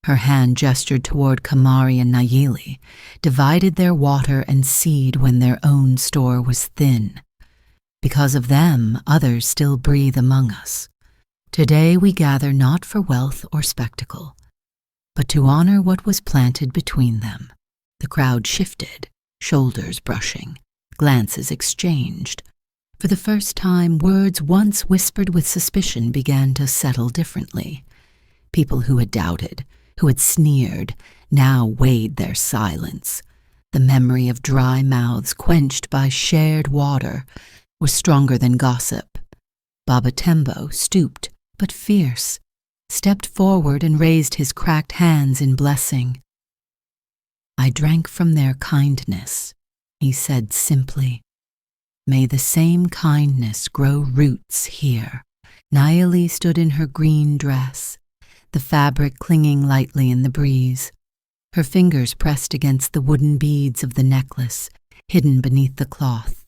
her hand gestured toward Khamari and Nayeli, "divided their water and seed when their own store was thin. Because of them, others still breathe among us. Today we gather not for wealth or spectacle, but to honor what was planted between them." The crowd shifted, shoulders brushing, glances exchanged. For the first time, words once whispered with suspicion began to settle differently. People who had doubted, who had sneered, now weighed their silence. The memory of dry mouths quenched by shared water was stronger than gossip. Baba Tembo, stooped but fierce, stepped forward and raised his cracked hands in blessing. "I drank from their kindness," he said simply. "May the same kindness grow roots here." Nayeli stood in her green dress, the fabric clinging lightly in the breeze. Her fingers pressed against the wooden beads of the necklace, hidden beneath the cloth.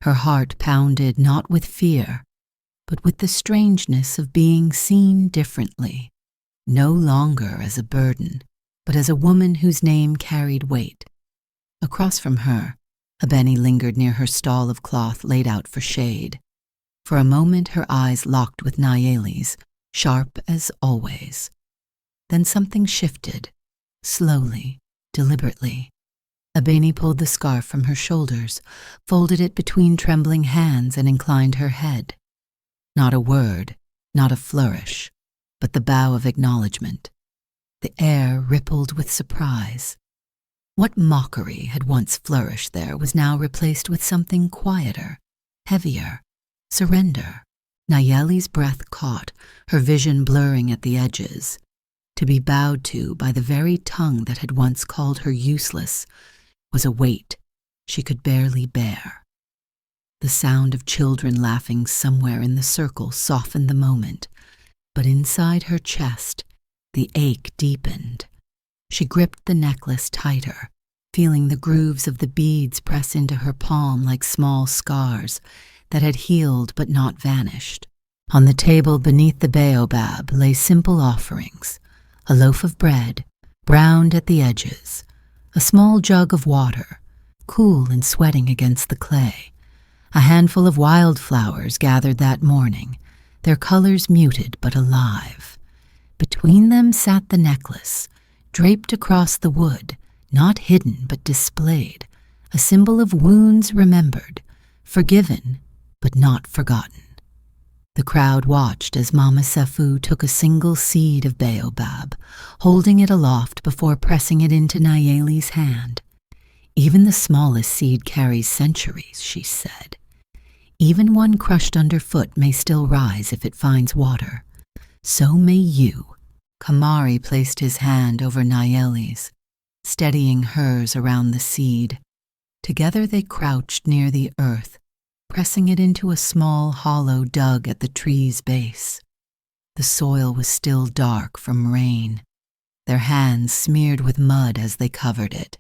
Her heart pounded not with fear, but with the strangeness of being seen differently, no longer as a burden, but as a woman whose name carried weight. Across from her, a Benny lingered near her stall of cloth laid out for shade. For a moment her eyes locked with Nayeli's, sharp as always. Then something shifted, slowly, deliberately. Abeni pulled the scarf from her shoulders, folded it between trembling hands, and inclined her head. Not a word, not a flourish, but the bow of acknowledgement. The air rippled with surprise. What mockery had once flourished there was now replaced with something quieter, heavier, surrender. Nayeli's breath caught, her vision blurring at the edges. To be bowed to by the very tongue that had once called her useless was a weight she could barely bear. The sound of children laughing somewhere in the circle softened the moment, but inside her chest, the ache deepened. She gripped the necklace tighter, feeling the grooves of the beads press into her palm like small scars that had healed but not vanished. On the table beneath the baobab lay simple offerings: a loaf of bread, browned at the edges, a small jug of water, cool and sweating against the clay, a handful of wildflowers gathered that morning, their colors muted but alive. Between them sat the necklace, draped across the wood, not hidden but displayed, a symbol of wounds remembered, forgiven but not forgotten. The crowd watched as Mama Sefu took a single seed of baobab, holding it aloft before pressing it into Nayeli's hand. Even the smallest seed carries centuries, she said. Even one crushed underfoot may still rise if it finds water. So may you. Khamari placed his hand over Nayeli's, steadying hers around the seed. Together they crouched near the earth, pressing it into a small hollow dug at the tree's base. The soil was still dark from rain, their hands smeared with mud as they covered it.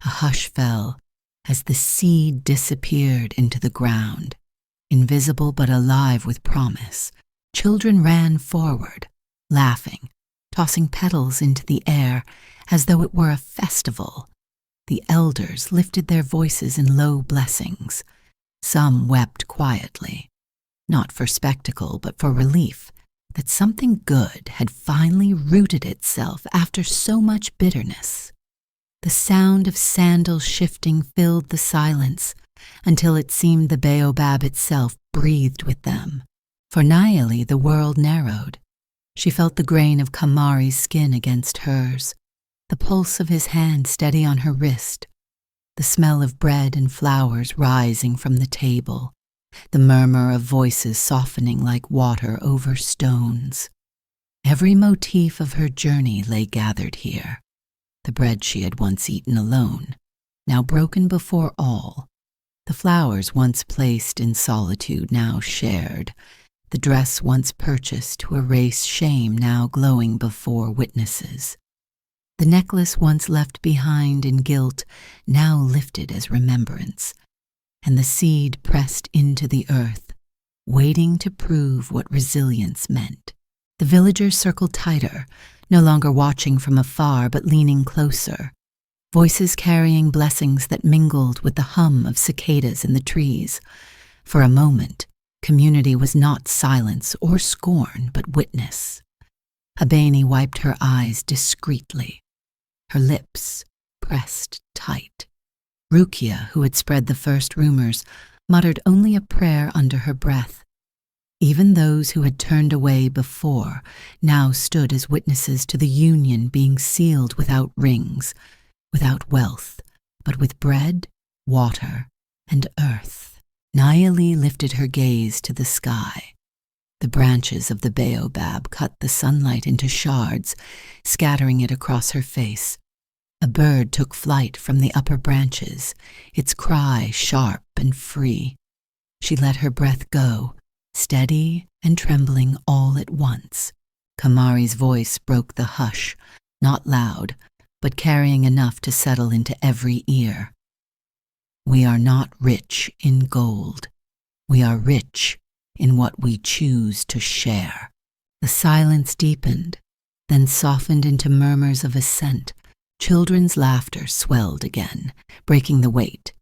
A hush fell as the seed disappeared into the ground. Invisible but alive with promise, children ran forward, laughing, tossing petals into the air as though it were a festival. The elders lifted their voices in low blessings. Some wept quietly, not for spectacle but for relief that something good had finally rooted itself after so much bitterness. The sound of sandals shifting filled the silence until it seemed the baobab itself breathed with them. For Nayeli, the world narrowed. She felt the grain of Khamari's skin against hers, the pulse of his hand steady on her wrist, the smell of bread and flowers rising from the table, the murmur of voices softening like water over stones. Every motif of her journey lay gathered here. The bread she had once eaten alone, now broken before all. The flowers once placed in solitude, now shared. The dress once purchased to erase shame, now glowing before witnesses. The necklace once left behind in guilt, now lifted as remembrance. And the seed pressed into the earth, waiting to prove what resilience meant. The villagers circled tighter, no longer watching from afar but leaning closer, voices carrying blessings that mingled with the hum of cicadas in the trees. For a moment, community was not silence or scorn but witness. Abeni wiped her eyes discreetly, her lips pressed tight. Rukia, who had spread the first rumors, muttered only a prayer under her breath. Even those who had turned away before now stood as witnesses to the union being sealed without rings, without wealth, but with bread, water, and earth. Nayeli lifted her gaze to the sky. The branches of the baobab cut the sunlight into shards, scattering it across her face. A bird took flight from the upper branches, its cry sharp and free. She let her breath go, steady and trembling all at once. Khamari's voice broke the hush, not loud, but carrying enough to settle into every ear. We are not rich in gold. We are rich in what we choose to share. The silence deepened, then softened into murmurs of assent. Children's laughter swelled again, breaking the weight.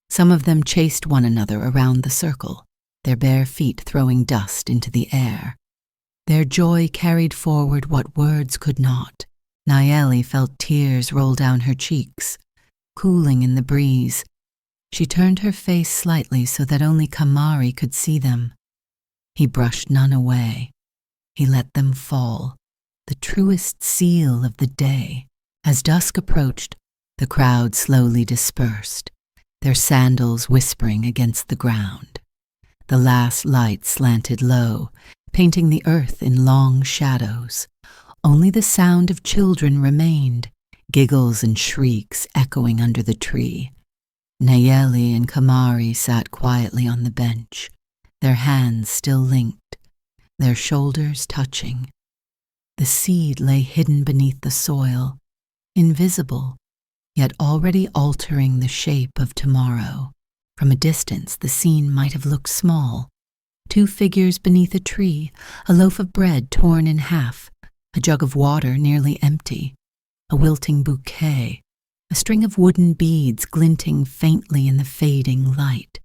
Some of them chased one another around the circle, their bare feet throwing dust into the air. Their joy carried forward what words could not. Nayeli felt tears roll down her cheeks, cooling in the breeze. She turned her face slightly so that only Khamari could see them. He brushed none away. He let them fall, the truest seal of the day. As dusk approached, the crowd slowly dispersed, their sandals whispering against the ground. The last light slanted low, painting the earth in long shadows. Only the sound of children remained, giggles and shrieks echoing under the tree. Nayeli and Khamari sat quietly on the bench, their hands still linked, their shoulders touching. The seed lay hidden beneath the soil, invisible, yet already altering the shape of tomorrow. From a distance, the scene might have looked small. Two figures beneath a tree, a loaf of bread torn in half, a jug of water nearly empty, a wilting bouquet, a string of wooden beads glinting faintly in the fading light.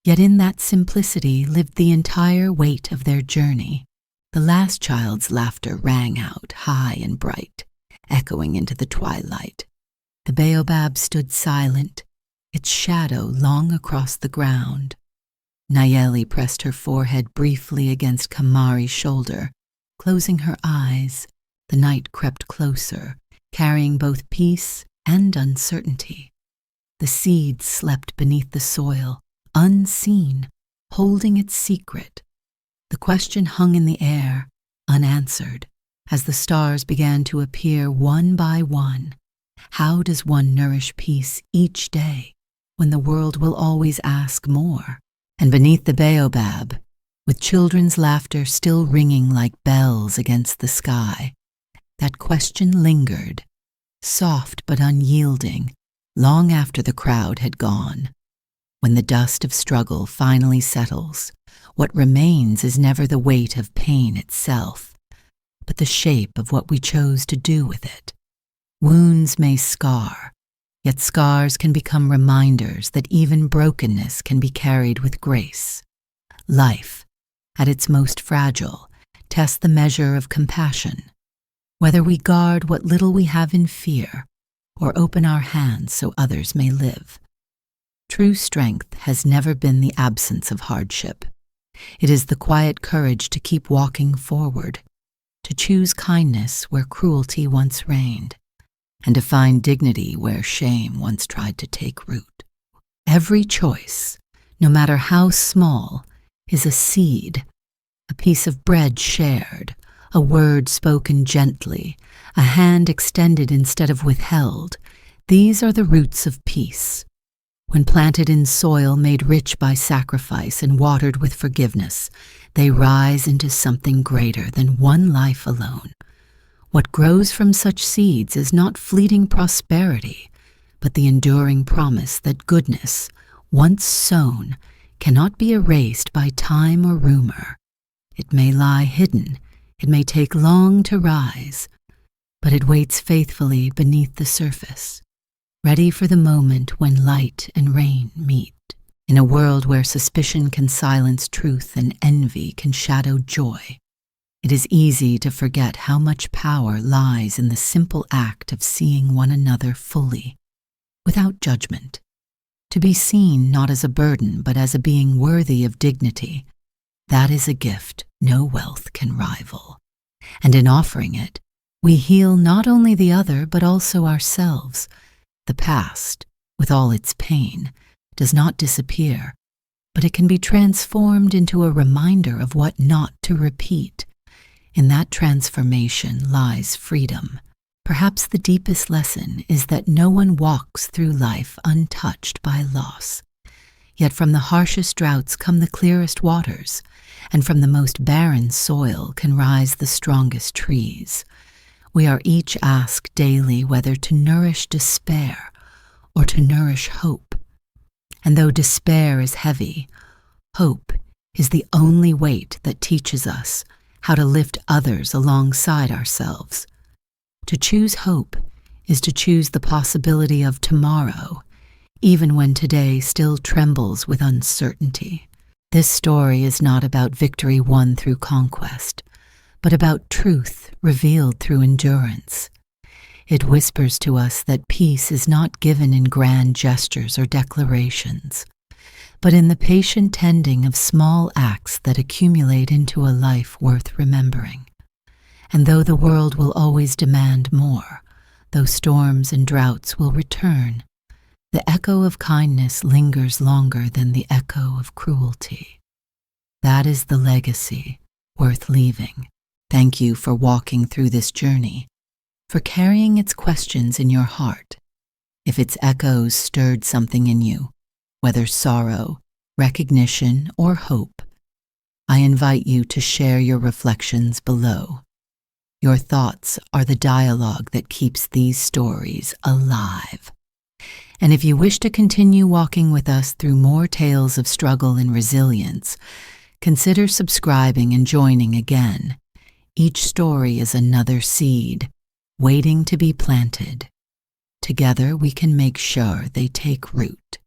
Yet in that simplicity lived the entire weight of their journey. The last child's laughter rang out high and bright, echoing into the twilight. The baobab stood silent, its shadow long across the ground. Nayeli pressed her forehead briefly against Khamari's shoulder, closing her eyes. The night crept closer, carrying both peace and uncertainty. The seed slept beneath the soil, unseen, holding its secret. The question hung in the air, unanswered, as the stars began to appear one by one. How does one nourish peace each day when the world will always ask more? And beneath the baobab, with children's laughter still ringing like bells against the sky, that question lingered, soft but unyielding, long after the crowd had gone. When the dust of struggle finally settles, what remains is never the weight of pain itself, but the shape of what we chose to do with it. Wounds may scar, yet scars can become reminders that even brokenness can be carried with grace. Life, at its most fragile, tests the measure of compassion. Whether we guard what little we have in fear, or open our hands so others may live. True strength has never been the absence of hardship. It is the quiet courage to keep walking forward, to choose kindness where cruelty once reigned, and to find dignity where shame once tried to take root. Every choice, no matter how small, is a seed, a piece of bread shared, a word spoken gently, a hand extended instead of withheld. These are the roots of peace. When planted in soil made rich by sacrifice and watered with forgiveness, they rise into something greater than one life alone. What grows from such seeds is not fleeting prosperity, but the enduring promise that goodness, once sown, cannot be erased by time or rumor. It may lie hidden, it may take long to rise, but it waits faithfully beneath the surface, ready for the moment when light and rain meet. In a world where suspicion can silence truth and envy can shadow joy, it is easy to forget how much power lies in the simple act of seeing one another fully, without judgment. To be seen not as a burden but as a being worthy of dignity, that is a gift no wealth can rival. And in offering it, we heal not only the other but also ourselves. The past, with all its pain, does not disappear, but it can be transformed into a reminder of what not to repeat. In that transformation lies freedom. Perhaps the deepest lesson is that no one walks through life untouched by loss. Yet from the harshest droughts come the clearest waters, and from the most barren soil can rise the strongest trees. We are each asked daily whether to nourish despair or to nourish hope. And though despair is heavy, hope is the only weight that teaches us how to lift others alongside ourselves. To choose hope is to choose the possibility of tomorrow, even when today still trembles with uncertainty. This story is not about victory won through conquest, but about truth revealed through endurance. It whispers to us that peace is not given in grand gestures or declarations, but in the patient tending of small acts that accumulate into a life worth remembering. And though the world will always demand more, though storms and droughts will return, the echo of kindness lingers longer than the echo of cruelty. That is the legacy worth leaving. Thank you for walking through this journey, for carrying its questions in your heart, If its echoes stirred something in you, whether sorrow, recognition, or hope, I invite you to share your reflections below. Your thoughts are the dialogue that keeps these stories alive. And if you wish to continue walking with us through more tales of struggle and resilience, consider subscribing and joining again. Each story is another seed, waiting to be planted. Together we can make sure they take root.